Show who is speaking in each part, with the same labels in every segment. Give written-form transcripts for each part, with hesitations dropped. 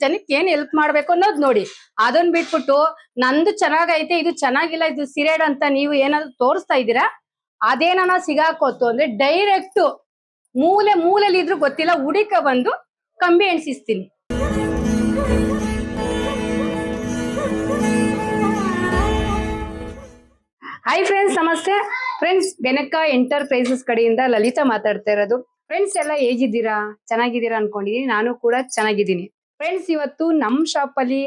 Speaker 1: ಜನಕ್ಕೆ ಏನ್ ಹೆಲ್ಪ್ ಮಾಡ್ಬೇಕು ಅನ್ನೋದು ನೋಡಿ. ಅದನ್ನ ಬಿಟ್ಬಿಟ್ಟು ನಂದು ಚೆನ್ನಾಗೈತೆ ಇದು ಚೆನ್ನಾಗಿಲ್ಲ ಇದು ಸಿರೇಡ್ ಅಂತ ನೀವು ಏನಾದ್ರು ತೋರಿಸ್ತಾ ಇದ್ದೀರಾ, ಅದೇನ ಸಿಗಾಕೋತು ಅಂದ್ರೆ ಡೈರೆಕ್ಟ್ ಮೂಲೆಲಿ ಇದ್ರು ಗೊತ್ತಿಲ್ಲ ಹುಡಿಕ ಬಂದು ಕಂಬಿ ಎಣ್ಸಿಸ್ತೀನಿ. ಹಾಯ್ ಫ್ರೆಂಡ್ಸ್, ನಮಸ್ತೆ ಫ್ರೆಂಡ್ಸ್. ಬೆನಕ ಎಂಟರ್ಪ್ರೈಸಸ್ ಕಡೆಯಿಂದ ಲಲಿತಾ ಮಾತಾಡ್ತಾ ಇರೋದು. ಫ್ರೆಂಡ್ಸ್ ಎಲ್ಲ ಹೇಗಿದ್ದೀರಾ? ಚೆನ್ನಾಗಿದ್ದೀರಾ ಅನ್ಕೊಂಡಿದೀನಿ. ನಾನು ಕೂಡ ಚೆನ್ನಾಗಿದ್ದೀನಿ. ಫ್ರೆಂಡ್ಸ್, ಇವತ್ತು ನಮ್ ಶಾಪ್ ಅಲ್ಲಿ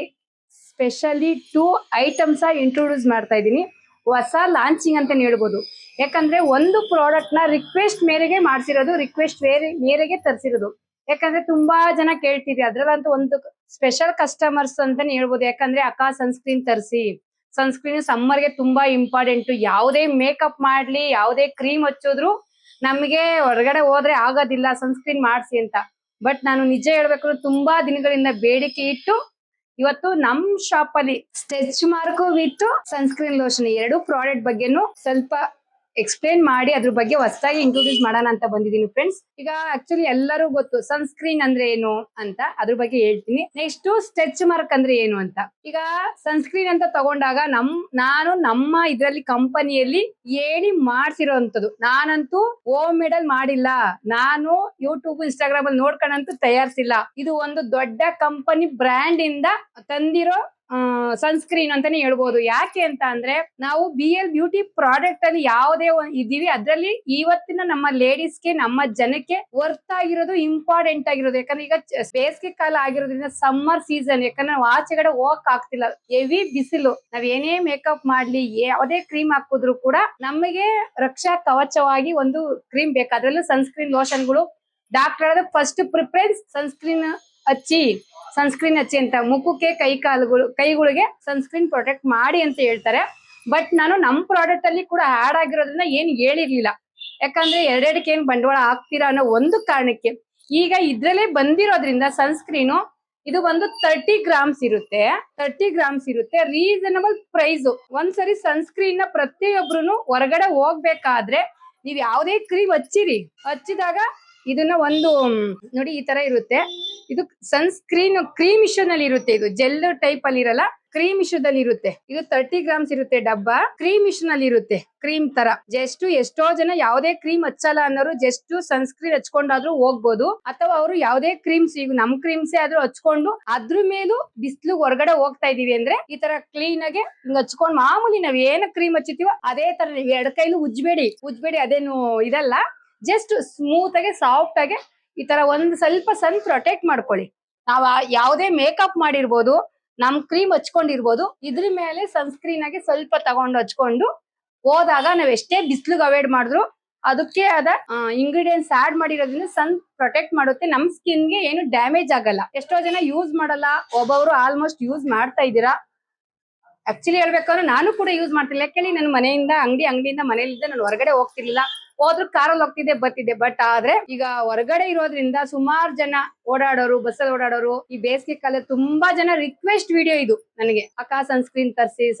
Speaker 1: ಸ್ಪೆಷಲಿ 2 ಐಟಮ್ಸ್ ಇಂಟ್ರೊಡ್ಯೂಸ್ ಮಾಡ್ತಾ ಇದ್ದೀನಿ. ಹೊಸ ಲಾಂಚಿಂಗ್ ಅಂತ ಹೇಳ್ಬೋದು. ಯಾಕಂದ್ರೆ ಒಂದು ಪ್ರಾಡಕ್ಟ್ ನ ರಿಕ್ವೆಸ್ಟ್ ಮೇರೆಗೆ ಮಾಡ್ಸಿರೋದು, ರಿಕ್ವೆಸ್ಟ್ ಮೇರೆಗೆ ತರಿಸಿರೋದು. ಯಾಕಂದ್ರೆ ತುಂಬಾ ಜನ ಕೇಳ್ತಿದ್ರಿ, ಅದ್ರಲ್ಲಂತೂ ಒಂದು ಸ್ಪೆಷಲ್ ಕಸ್ಟಮರ್ಸ್ ಅಂತಾನೆ ಹೇಳ್ಬೋದು. ಯಾಕಂದ್ರೆ ಅಕ್ಕ ಸನ್ಸ್ಕ್ರೀನ್ ತರಿಸಿ, ಸನ್ಸ್ಕ್ರೀನ್ ಸಮ್ಮರ್ ಗೆ ತುಂಬಾ ಇಂಪಾರ್ಟೆಂಟ್. ಯಾವುದೇ ಮೇಕಪ್ ಮಾಡ್ಲಿ, ಯಾವುದೇ ಕ್ರೀಮ್ ಹಚ್ಚೋದ್ರು ನಮಗೆ ಹೊರಗಡೆ ಹೋದ್ರೆ ಆಗೋದಿಲ್ಲ ಸನ್ಸ್ಕ್ರೀನ್ ಮಾಡ್ಸಿ ಅಂತ. ಬಟ್ ನಾನು ನಿಜ ಹೇಳ್ಬೇಕು, ತುಂಬಾ ದಿನಗಳಿಂದ ಬೇಡಿಕೆ ಇಟ್ಟು ಇವತ್ತು ನಮ್ ಶಾಪ್ ಅಲ್ಲಿ stretch mark with sunscreen lotion 2 product ಬಗ್ಗೆನು ಸ್ವಲ್ಪ ಎಕ್ಸ್ಪ್ಲೇನ್ ಮಾಡಿ ಅದ್ರ ಬಗ್ಗೆ ಹೊಸದಾಗಿ ಇಂಟ್ರೊಡ್ಯೂಸ್ ಮಾಡೋಣ ಅಂತ ಬಂದಿದ್ದೀನಿ ಫ್ರೆಂಡ್ಸ್. ಈಗ ಆಕ್ಚುಲಿ ಎಲ್ಲರೂ ಗೊತ್ತು ಸನ್ಸ್ಕ್ರೀನ್ ಅಂದ್ರೆ ಏನು ಅಂತ, ಅದ್ರ ಬಗ್ಗೆ ಹೇಳ್ತೀನಿ. ನೆಕ್ಸ್ಟ್ ಸ್ಟೆಚ್ ಮಾರ್ಕ್ ಅಂದ್ರೆ ಏನು ಅಂತ. ಈಗ ಸನ್ಸ್ಕ್ರೀನ್ ಅಂತ ತಗೊಂಡಾಗ ನಾನು ನಮ್ಮ ಇದ್ರಲ್ಲಿ ಕಂಪನಿಯಲ್ಲಿ ಹೇಳಿ ಮಾಡ್ಸಿರೋಂಥದ್ದು. ನಾನಂತೂ ಹೋಮ್ ಮೇಡ್ ಅಲ್ಲಿ ಮಾಡಿಲ್ಲ, ನಾನು ಯೂಟ್ಯೂಬ್ ಇನ್ಸ್ಟಾಗ್ರಾಮ್ ಅಲ್ಲಿ ನೋಡ್ಕೊಂಡಂತೂ ತಯಾರಿಸಿಲ್ಲ. ಇದು ಒಂದು ದೊಡ್ಡ ಕಂಪನಿ ಬ್ರ್ಯಾಂಡ್ ಇಂದ ತಂದಿರೋ ಸನ್ಸ್ಕ್ರೀನ್ ಅಂತಾನೆ ಹೇಳ್ಬೋದು. ಯಾಕೆ ಅಂತ ಅಂದ್ರೆ ನಾವು BL ಬ್ಯೂಟಿ ಪ್ರಾಡಕ್ಟ್ ಅಲ್ಲಿ ಯಾವುದೇ ಇದೀವಿ ಅದ್ರಲ್ಲಿ ಇವತ್ತಿನ ನಮ್ಮ ಲೇಡೀಸ್ಗೆ, ನಮ್ಮ ಜನಕ್ಕೆ ವರ್ತ್ ಆಗಿರೋದು, ಇಂಪಾರ್ಟೆಂಟ್ ಆಗಿರೋದು. ಯಾಕಂದ್ರೆ ಈಗ ಬೇಸಿಗೆ ಕಾಲ ಆಗಿರೋದ್ರಿಂದ ಸಮ್ಮರ್ ಸೀಸನ್, ಯಾಕಂದ್ರೆ ನಾವು ಆಚೆಗಡೆ ಹೋಗಕ್ ಆಗ್ತಿಲ್ಲ, ಹೆವಿ ಬಿಸಿಲು. ನಾವ್ ಏನೇ ಮೇಕಪ್ ಮಾಡ್ಲಿ, ಯಾವುದೇ ಕ್ರೀಮ್ ಹಾಕಿದ್ರು ಕೂಡ ನಮಗೆ ರಕ್ಷಾ ಕವಚವಾಗಿ ಒಂದು ಕ್ರೀಮ್ ಬೇಕು. ಅದ್ರಲ್ಲೂ ಸನ್ಸ್ಕ್ರೀನ್ ಲೋಷನ್ಗಳು ಡಾಕ್ಟರ್ ಫಸ್ಟ್ ಪ್ರಿಫರೆನ್ಸ್ ಸನ್ಸ್ಕ್ರೀನ್ ಹಚ್ಚಿ ಅಂತ, ಮುಖಕ್ಕೆ ಕೈಗಳಿಗೆ ಸನ್ಸ್ಕ್ರೀನ್ ಪ್ರೊಟೆಕ್ಟ್ ಮಾಡಿ ಅಂತ ಹೇಳ್ತಾರೆ. ಬಟ್ ನಾನು ನಮ್ ಪ್ರಾಡಕ್ಟ್ ಅಲ್ಲಿ ಕೂಡ ಆಡ್ ಆಗಿರೋದ್ರಿಂದ ಏನ್ ಹೇಳಿರ್ಲಿಲ್ಲ. ಯಾಕಂದ್ರೆ ಎರಡೆರಡಕ್ಕೆ ಏನ್ ಬಂಡವಾಳ ಹಾಕ್ತೀರಾ ಅನ್ನೋ ಒಂದು ಕಾರಣಕ್ಕೆ. ಈಗ ಇದ್ರಲ್ಲೇ ಬಂದಿರೋದ್ರಿಂದ ಸನ್ಸ್ಕ್ರೀನು ಇದು ಒಂದು 30 ಗ್ರಾಮ್ಸ್ ಇರುತ್ತೆ. Reasonable price. ಒಂದ್ಸರಿ ಸನ್ಸ್ಕ್ರೀನ್ ನ ಪ್ರತಿಯೊಬ್ರು ಹೊರಗಡೆ ಹೋಗ್ಬೇಕಾದ್ರೆ ನೀವ್ ಯಾವ್ದೇ ಕ್ರೀಮ್ ಹಚ್ಚಿದಾಗ ಇದನ್ನ ಒಂದು ನೋಡಿ ಈ ತರ ಇರುತ್ತೆ. ಇದು ಸನ್ಸ್ಕ್ರೀನ್ ಕ್ರೀಮ್ ಇಶ್ಯೂ ನಲ್ಲಿ ಇರುತ್ತೆ. ಇದು ಜೆಲ್ ಟೈಪ್ ಅಲ್ಲಿ ಇರಲ್ಲ, ಕ್ರೀಮ್ ಇಶ್ಯೂದಲ್ಲಿ ಇರುತ್ತೆ. ಇದು 30 ಗ್ರಾಮ್ಸ್ ಇರುತ್ತೆ ಡಬ್ಬ. ಕ್ರೀಮ್ ಇಶ್ಯೂ ನಲ್ಲಿ ಇರುತ್ತೆ, ಕ್ರೀಮ್ ತರ. ಜಸ್ಟ್ ಎಷ್ಟೋ ಜನ ಯಾವುದೇ ಕ್ರೀಮ್ ಹಚ್ಚಲ್ಲ ಅನ್ನೋರು ಜಸ್ಟ್ ಸನ್ಸ್ಕ್ರೀನ್ ಹಚ್ಕೊಂಡಾದ್ರೂ ಹೋಗ್ಬೋದು. ಅಥವಾ ಅವರು ಯಾವುದೇ ಕ್ರೀಮ್ಸ್, ಈಗ ನಮ್ ಕ್ರೀಮ್ಸೇ ಆದ್ರೂ ಹಚ್ಕೊಂಡು ಅದ್ರ ಮೇಲೂ ಬಿಸಿಲು ಹೊರಗಡೆ ಹೋಗ್ತಾ ಇದೀವಿ ಅಂದ್ರೆ ಈ ತರ ಕ್ಲೀನ್ ಆಗಿ ಹಿಂಗ್ ಹಚ್ಕೊಂಡ್, ಮಾಮೂಲಿ ನಾವ್ ಏನ ಕ್ರೀಮ್ ಹಚ್ಚಿತೀವೋ ಅದೇ ತರ ನೀವು 2 ಕೈಲೂ ಉಜ್ಬೇಡಿ. ಅದೇನು ಇದಲ್ಲ, ಜಸ್ಟ್ ಸ್ಮೂತ್ ಆಗಿ ಸಾಫ್ಟ್ ಆಗಿ ಈ ತರ ಒಂದ್ ಸ್ವಲ್ಪ ಸನ್ ಪ್ರೊಟೆಕ್ಟ್ ಮಾಡ್ಕೊಳ್ಳಿ. ನಾವ್ ಯಾವುದೇ ಮೇಕಪ್ ಮಾಡಿರ್ಬೋದು, ನಮ್ ಕ್ರೀಮ್ ಹಚ್ಕೊಂಡಿರ್ಬೋದು, ಇದ್ರ ಮೇಲೆ ಸನ್ಸ್ಕ್ರೀನ್ ಆಗಿ ಸ್ವಲ್ಪ ತಗೊಂಡು ಹಚ್ಕೊಂಡು ಹೋದಾಗ ನಾವ್ ಎಷ್ಟೇ ಬಿಸಿಲಿಗೆ ಅವಾಯ್ಡ್ ಮಾಡಿದ್ರು ಅದಕ್ಕೆ ಆದ ಇಂಗ್ರೀಡಿಯೆಂಟ್ಸ್ ಆಡ್ ಮಾಡಿರೋದ್ರಿಂದ ಸನ್ ಪ್ರೊಟೆಕ್ಟ್ ಮಾಡುತ್ತೆ. ನಮ್ ಸ್ಕಿನ್ಗೆ ಏನು ಡ್ಯಾಮೇಜ್ ಆಗಲ್ಲ. ಎಷ್ಟೋ ಜನ ಯೂಸ್ ಮಾಡಲ್ಲ, ಒಬ್ಬೊಬ್ರು ಆಲ್ಮೋಸ್ಟ್ ಯೂಸ್ ಮಾಡ್ತಾ ಇದ್ದೀರಾ. ಆಕ್ಚುಲಿ ಹೇಳ್ಬೇಕಂದ್ರೆ ನಾನು ಕೂಡ ಯೂಸ್ ಮಾಡ್ತಿಲ್ಲ. ಯಾಕೇಳಿ ನನ್ನ ಅಂಗಡಿಯಿಂದ ಮನೆಯಲ್ಲಿದ್ದೆ, ನಾನು ಹೊರಗಡೆ ಹೋಗ್ತಿರ್ಲಿಲ್ಲ. ಹೋದ್ರು ಕಾರಲ್ಲಿ ಹೋಗ್ತಿದ್ದೆ ಬರ್ತಿದ್ದೆ. ಬಟ್ ಆದ್ರೆ ಈಗ ಹೊರಗಡೆ ಇರೋದ್ರಿಂದ ಸುಮಾರು ಜನ ಓಡಾಡೋರು, ಬಸ್ಸಲ್ಲಿ ಓಡಾಡೋರು, ಈ ಬೇಸಿಗೆ ಕಾಲ ತುಂಬಾ ಜನ ರಿಕ್ವೆಸ್ಟ್ ವಿಡಿಯೋ ಇದು ನನಗೆ, ಅಕ್ಕ ಸನ್ಸ್ಕ್ರೀನ್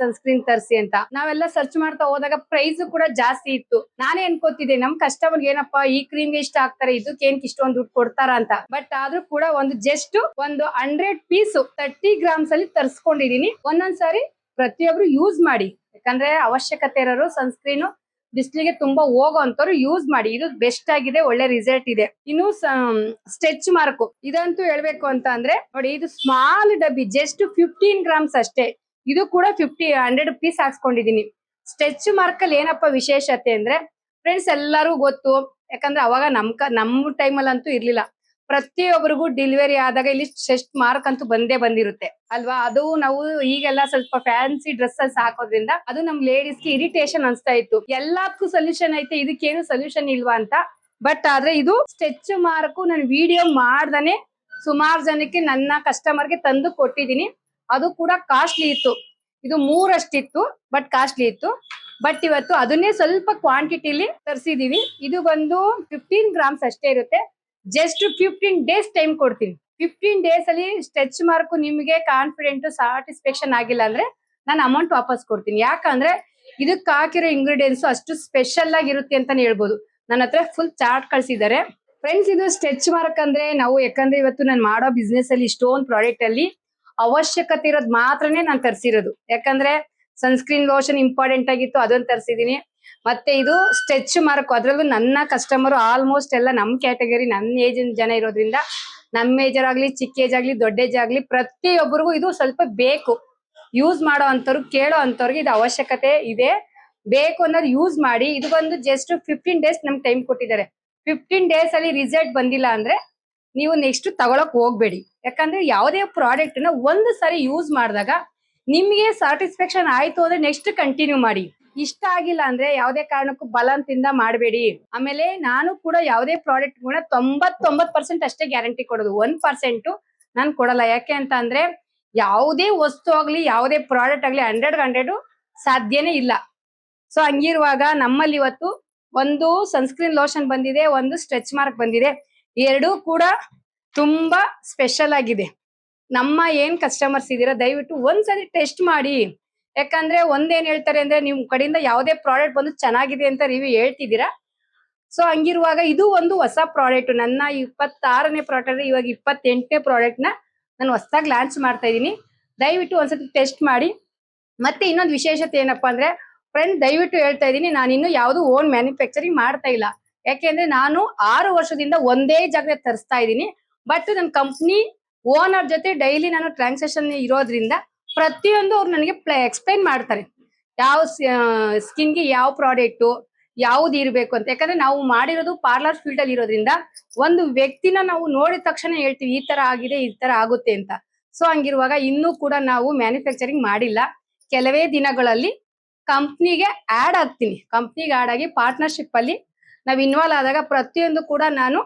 Speaker 1: ತರಿಸಿ ಅಂತ. ನಾವೆಲ್ಲ ಸರ್ಚ್ ಮಾಡ್ತಾ ಹೋದಾಗ ಪ್ರೈಸ್ ಕೂಡ ಜಾಸ್ತಿ ಇತ್ತು. ನಾನೇ ಅನ್ಕೋತಿದ್ದೆ ನಮ್ ಕಸ್ಟಮರ್ ಏನಪ್ಪಾ ಈ ಕ್ರೀಮ್ಗೆ ಇಷ್ಟ ಆಗ್ತಾರೆ, ಇದಕ್ಕೆ ಏನಕ್ಕೆ ಇಷ್ಟೊಂದು ದುಡ್ಡು ಕೊಡ್ತಾರ ಅಂತ. ಬಟ್ ಆದ್ರೂ ಕೂಡ ಜಸ್ಟ್ 100 ಪೀಸ್ 30 ಗ್ರಾಮ್ಸ್ ಅಲ್ಲಿ ತರಿಸ್ಕೊಂಡಿದೀನಿ. ಒಂದೊಂದ್ಸಾರಿ ಪ್ರತಿಯೊಬ್ರು ಯೂಸ್ ಮಾಡಿ. ಯಾಕಂದ್ರೆ ಅವಶ್ಯಕತೆ ಇರೋರು ಸನ್ಸ್ಕ್ರೀನ್ ಬಿಸಿಲಿಗೆ ತುಂಬಾ ಹೋಗೋಂತವ್ರು ಯೂಸ್ ಮಾಡಿ. ಇದು ಬೆಸ್ಟ್ ಆಗಿದೆ, ಒಳ್ಳೆ ರಿಸಲ್ಟ್ ಇದೆ. ಇನ್ನು ಸ್ಟೆಚ್ ಮಾರ್ಕ್ ಇದಂತೂ ಹೇಳ್ಬೇಕು ಅಂತ ಅಂದ್ರೆ ನೋಡಿ, ಇದು ಸ್ಮಾಲ್ ಡಬ್ಬಿ, ಜಸ್ಟ್ 15 ಗ್ರಾಮ್ಸ್ ಅಷ್ಟೇ. ಇದು ಕೂಡ 100 ಪೀಸ್ ಹಾಕ್ಸ್ಕೊಂಡಿದೀನಿ. ಸ್ಟೆಚ್ ಮಾರ್ಕ್ ಅಲ್ಲಿ ಏನಪ್ಪಾ ವಿಶೇಷತೆ ಅಂದ್ರೆ ಫ್ರೆಂಡ್ಸ್ ಎಲ್ಲರೂ ಗೊತ್ತು. ಯಾಕಂದ್ರೆ ಅವಾಗ ನಮ್ ಟೈಮಲ್ಲಂತೂ ಇರ್ಲಿಲ್ಲ. ಪ್ರತಿಯೊಬ್ಬರಿಗೂ ಡೆಲಿವರಿ ಆದಾಗ ಇಲ್ಲಿ ಸ್ಟೆಚ್ ಮಾರ್ಕ್ ಅಂತೂ ಬಂದಿರುತ್ತೆ ಅಲ್ವಾ. ಅದು ನಾವು ಈಗೆಲ್ಲ ಸ್ವಲ್ಪ ಫ್ಯಾನ್ಸಿ ಡ್ರೆಸ್ಸಸ್ ಹಾಕೋದ್ರಿಂದ ಅದು ನಮ್ ಲೇಡೀಸ್ಗೆ ಇರಿಟೇಷನ್ ಅನ್ಸ್ತಾ ಇತ್ತು. ಎಲ್ಲದಕ್ಕೂ ಸೊಲ್ಯೂಷನ್ ಐತೆ, ಇದಕ್ಕೇನು ಸೊಲ್ಯೂಷನ್ ಇಲ್ವಾ ಅಂತ. ಬಟ್ ಆದ್ರೆ ಇದು ಸ್ಟೆಚ್ ಮಾರ್ಕ್ ನಾನು ವಿಡಿಯೋ ಮಾಡ್ದಾನೆ ಸುಮಾರು ಜನಕ್ಕೆ ನನ್ನ ಕಸ್ಟಮರ್ಗೆ ತಂದು ಕೊಟ್ಟಿದ್ದೀನಿ. ಅದು ಕೂಡ ಕಾಸ್ಟ್ಲಿ ಇತ್ತು. ಇದು 3 ಅಷ್ಟಿತ್ತು, ಬಟ್ ಕಾಸ್ಟ್ಲಿ ಇತ್ತು. ಬಟ್ ಇವತ್ತು ಅದನ್ನೇ ಸ್ವಲ್ಪ ಕ್ವಾಂಟಿಟಿಲಿ ತರಿಸಿದೀವಿ. ಇದು 15 ಗ್ರಾಮ್ಸ್ ಅಷ್ಟೇ ಇರುತ್ತೆ. ಜಸ್ಟ್ 15 ಡೇಸ್ ಟೈಮ್ ಕೊಡ್ತೀನಿ. 15 ಡೇಸ್ ಅಲ್ಲಿ ಸ್ಟೆಚ್ ಮಾರ್ಕ್ ನಿಮ್ಗೆ ಕಾನ್ಫಿಡೆಂಟ್ ಸ್ಯಾಟಿಸ್ಫ್ಯಾಕ್ಷನ್ ಆಗಿಲ್ಲ ಅಂದ್ರೆ ನಾನು ಅಮೌಂಟ್ ವಾಪಸ್ ಕೊಡ್ತೀನಿ. ಯಾಕಂದ್ರೆ ಇದಕ್ಕೆ ಹಾಕಿರೋ ಇಂಗ್ರೀಡಿಯೆಂಟ್ಸ್ ಅಷ್ಟು ಸ್ಪೆಷಲ್ ಆಗಿರುತ್ತೆ ಅಂತಾನೆ ಹೇಳ್ಬೋದು. ನನ್ನ ಹತ್ರ ಫುಲ್ ಚಾರ್ಟ್ ಕಳ್ಸಿದ್ದಾರೆ. ಫ್ರೆಂಡ್ಸ್, ಇದು ಸ್ಟೆಚ್ ಮಾರ್ಕ್ ಅಂದ್ರೆ ನಾವು ಯಾಕಂದ್ರೆ ಇವತ್ತು ನಾನು ಮಾಡೋ ಬಿಸ್ನೆಸ್ ಅಲ್ಲಿ ಇಷ್ಟೊಂದು ಪ್ರಾಡಕ್ಟ್ ಅಲ್ಲಿ ಅವಶ್ಯಕತೆ ಇರೋದು ಮಾತ್ರನೇ ನಾನು ತರಿಸಿರೋದು. ಯಾಕಂದ್ರೆ ಸನ್ಸ್ಕ್ರೀನ್ ಲೋಷನ್ ಇಂಪಾರ್ಟೆಂಟ್ ಆಗಿತ್ತು, ಅದನ್ನ ತರಿಸಿದೀನಿ. ಮತ್ತೆ ಇದು ಸ್ಟೆಚ್ ಮಾರ್ಕ್, ಅದ್ರಲ್ಲೂ ನನ್ನ ಕಸ್ಟಮರ್ ಆಲ್ಮೋಸ್ಟ್ ಎಲ್ಲ ನಮ್ ಕ್ಯಾಟಗರಿ, ನನ್ನ ಏಜ್ ಜನ ಇರೋದ್ರಿಂದ ನಮ್ಮ ಏಜರ್ ಆಗ್ಲಿ, ಚಿಕ್ಕ ಏಜ್ ಆಗ್ಲಿ, ದೊಡ್ಡ ಏಜ್ ಆಗ್ಲಿ, ಪ್ರತಿಯೊಬ್ಬರಿಗೂ ಇದು ಸ್ವಲ್ಪ ಬೇಕು. ಯೂಸ್ ಮಾಡೋ ಅಂತವ್ರು, ಕೇಳೋ ಅಂತವ್ರಿಗೆ ಇದು ಅವಶ್ಯಕತೆ ಇದೆ, ಬೇಕು ಅನ್ನೋದು ಯೂಸ್ ಮಾಡಿ. ಇದು ಬಂದು ಜಸ್ಟ್ 15 ಡೇಸ್ ನಮ್ಗೆ ಟೈಮ್ ಕೊಟ್ಟಿದ್ದಾರೆ. 15 ಡೇಸ್ ಅಲ್ಲಿ ರಿಸಲ್ಟ್ ಬಂದಿಲ್ಲ ಅಂದ್ರೆ ನೀವು ನೆಕ್ಸ್ಟ್ ತಗೊಳಕ್ ಹೋಗ್ಬೇಡಿ. ಯಾಕಂದ್ರೆ ಯಾವುದೇ ಪ್ರಾಡಕ್ಟ್ ನ ಒಂದು ಸಾರಿ ಯೂಸ್ ಮಾಡಿದಾಗ ನಿಮ್ಗೆ ಸ್ಯಾಟಿಸ್ಫ್ಯಾಕ್ಷನ್ ಆಯ್ತು ಅಂದ್ರೆ ನೆಕ್ಸ್ಟ್ ಕಂಟಿನ್ಯೂ ಮಾಡಿ. ಇಷ್ಟ ಆಗಿಲ್ಲ ಅಂದ್ರೆ ಯಾವುದೇ ಕಾರಣಕ್ಕೂ ಬಲವಂತದಿಂದ ಮಾಡಬೇಡಿ. ಆಮೇಲೆ ನಾನು ಕೂಡ ಯಾವುದೇ ಪ್ರಾಡಕ್ಟ್ ಕೂಡ 99% ಅಷ್ಟೇ ಗ್ಯಾರಂಟಿ ಕೊಡೋದು, 1% ನಾನು ಕೊಡಲ್ಲ. ಯಾಕೆ ಅಂತ ಅಂದ್ರೆ ಯಾವುದೇ ವಸ್ತು ಆಗ್ಲಿ, ಯಾವುದೇ ಪ್ರಾಡಕ್ಟ್ ಆಗ್ಲಿ 100 ಸಾಧ್ಯನೇ ಇಲ್ಲ. ಸೊ ಹಂಗಿರುವಾಗ ನಮ್ಮಲ್ಲಿ ಇವತ್ತು ಒಂದು ಸನ್ಸ್ಕ್ರೀನ್ ಲೋಷನ್ ಬಂದಿದೆ, ಒಂದು ಸ್ಟ್ರೆಚ್ ಮಾರ್ಕ್ ಬಂದಿದೆ. ಎರಡೂ ಕೂಡ ತುಂಬಾ ಸ್ಪೆಷಲ್ ಆಗಿದೆ. ನಮ್ಮ ಏನ್ ಕಸ್ಟಮರ್ಸ್ ಇದೀರಾ, ದಯವಿಟ್ಟು ಒಂದ್ಸರಿ ಟೆಸ್ಟ್ ಮಾಡಿ. ಯಾಕಂದ್ರೆ ಒಂದೇನ್ ಹೇಳ್ತಾರೆ ಅಂದ್ರೆ ನಿಮ್ ಕಡೆಯಿಂದ ಯಾವುದೇ ಪ್ರಾಡಕ್ಟ್ ಬಂದು ಚೆನ್ನಾಗಿದೆ ಅಂತ ರಿವ್ಯೂ ಹೇಳ್ತಿದ್ದೀರಾ. ಸೊ ಹಂಗಿರುವಾಗ ಇದು ಒಂದು ಹೊಸ ಪ್ರಾಡಕ್ಟ್, ನನ್ನ 26ನೇ ಪ್ರಾಡಕ್ಟ್, ಇವಾಗ 28ನೇ ಪ್ರಾಡಕ್ಟ್ ನ ನಾನು ಹೊಸದಾಗಿ ಲಾಂಚ್ ಮಾಡ್ತಾ ಇದೀನಿ. ದಯವಿಟ್ಟು ಒಂದ್ಸತಿ ಟೆಸ್ಟ್ ಮಾಡಿ. ಮತ್ತೆ ಇನ್ನೊಂದು ವಿಶೇಷತೆ ಏನಪ್ಪಾ ಅಂದ್ರೆ ಫ್ರೆಂಡ್, ದಯವಿಟ್ಟು ಹೇಳ್ತಾ ಇದೀನಿ, ನಾನು ಇನ್ನು ಯಾವ್ದು ಓನ್ ಮ್ಯಾನುಫ್ಯಾಕ್ಚರಿಂಗ್ ಮಾಡ್ತಾ ಇಲ್ಲ. ಯಾಕೆಂದ್ರೆ ನಾನು 6 ವರ್ಷದಿಂದ ಒಂದೇ ಜಾಗ ತರಿಸ್ತಾ ಇದ್ದೀನಿ. ಬಟ್ ನನ್ನ ಕಂಪ್ನಿ ಓನರ್ ಜೊತೆ ಡೈಲಿ ನಾನು ಟ್ರಾನ್ಸಾಕ್ಷನ್ ಇರೋದ್ರಿಂದ ಪ್ರತಿಯೊಂದು ಅವ್ರು ನನಗೆ ಎಕ್ಸ್ಪ್ಲೈನ್ ಮಾಡ್ತಾರೆ, ಯಾವ ಸ್ಕಿನ್ಗೆ ಯಾವ ಪ್ರಾಡಕ್ಟ್ ಯಾವ್ದು ಇರಬೇಕು ಅಂತ. ಯಾಕಂದ್ರೆ ನಾವು ಮಾಡಿರೋದು ಪಾರ್ಲರ್ ಫೀಲ್ಡ್ ಅಲ್ಲಿ ಇರೋದ್ರಿಂದ ಒಂದು ವ್ಯಕ್ತಿನ ನಾವು ನೋಡಿದ ತಕ್ಷಣ ಹೇಳ್ತೀವಿ ಈ ತರ ಆಗಿದೆ, ಈ ತರ ಆಗುತ್ತೆ ಅಂತ. ಸೊ ಹಂಗಿರುವಾಗ ಇನ್ನೂ ಕೂಡ ನಾವು ಮ್ಯಾನುಫ್ಯಾಕ್ಚರಿಂಗ್ ಮಾಡಿಲ್ಲ. ಕೆಲವೇ ದಿನಗಳಲ್ಲಿ ಕಂಪ್ನಿಗೆ ಆಡ್ ಆಗ್ತೀನಿ. ಕಂಪ್ನಿಗೆ ಆಡ್ ಆಗಿ ಪಾರ್ಟ್ನರ್ಶಿಪ್ ಅಲ್ಲಿ ನಾವ್ ಇನ್ವಾಲ್ವ್ ಆದಾಗ ಪ್ರತಿಯೊಂದು ಕೂಡ ನಾನು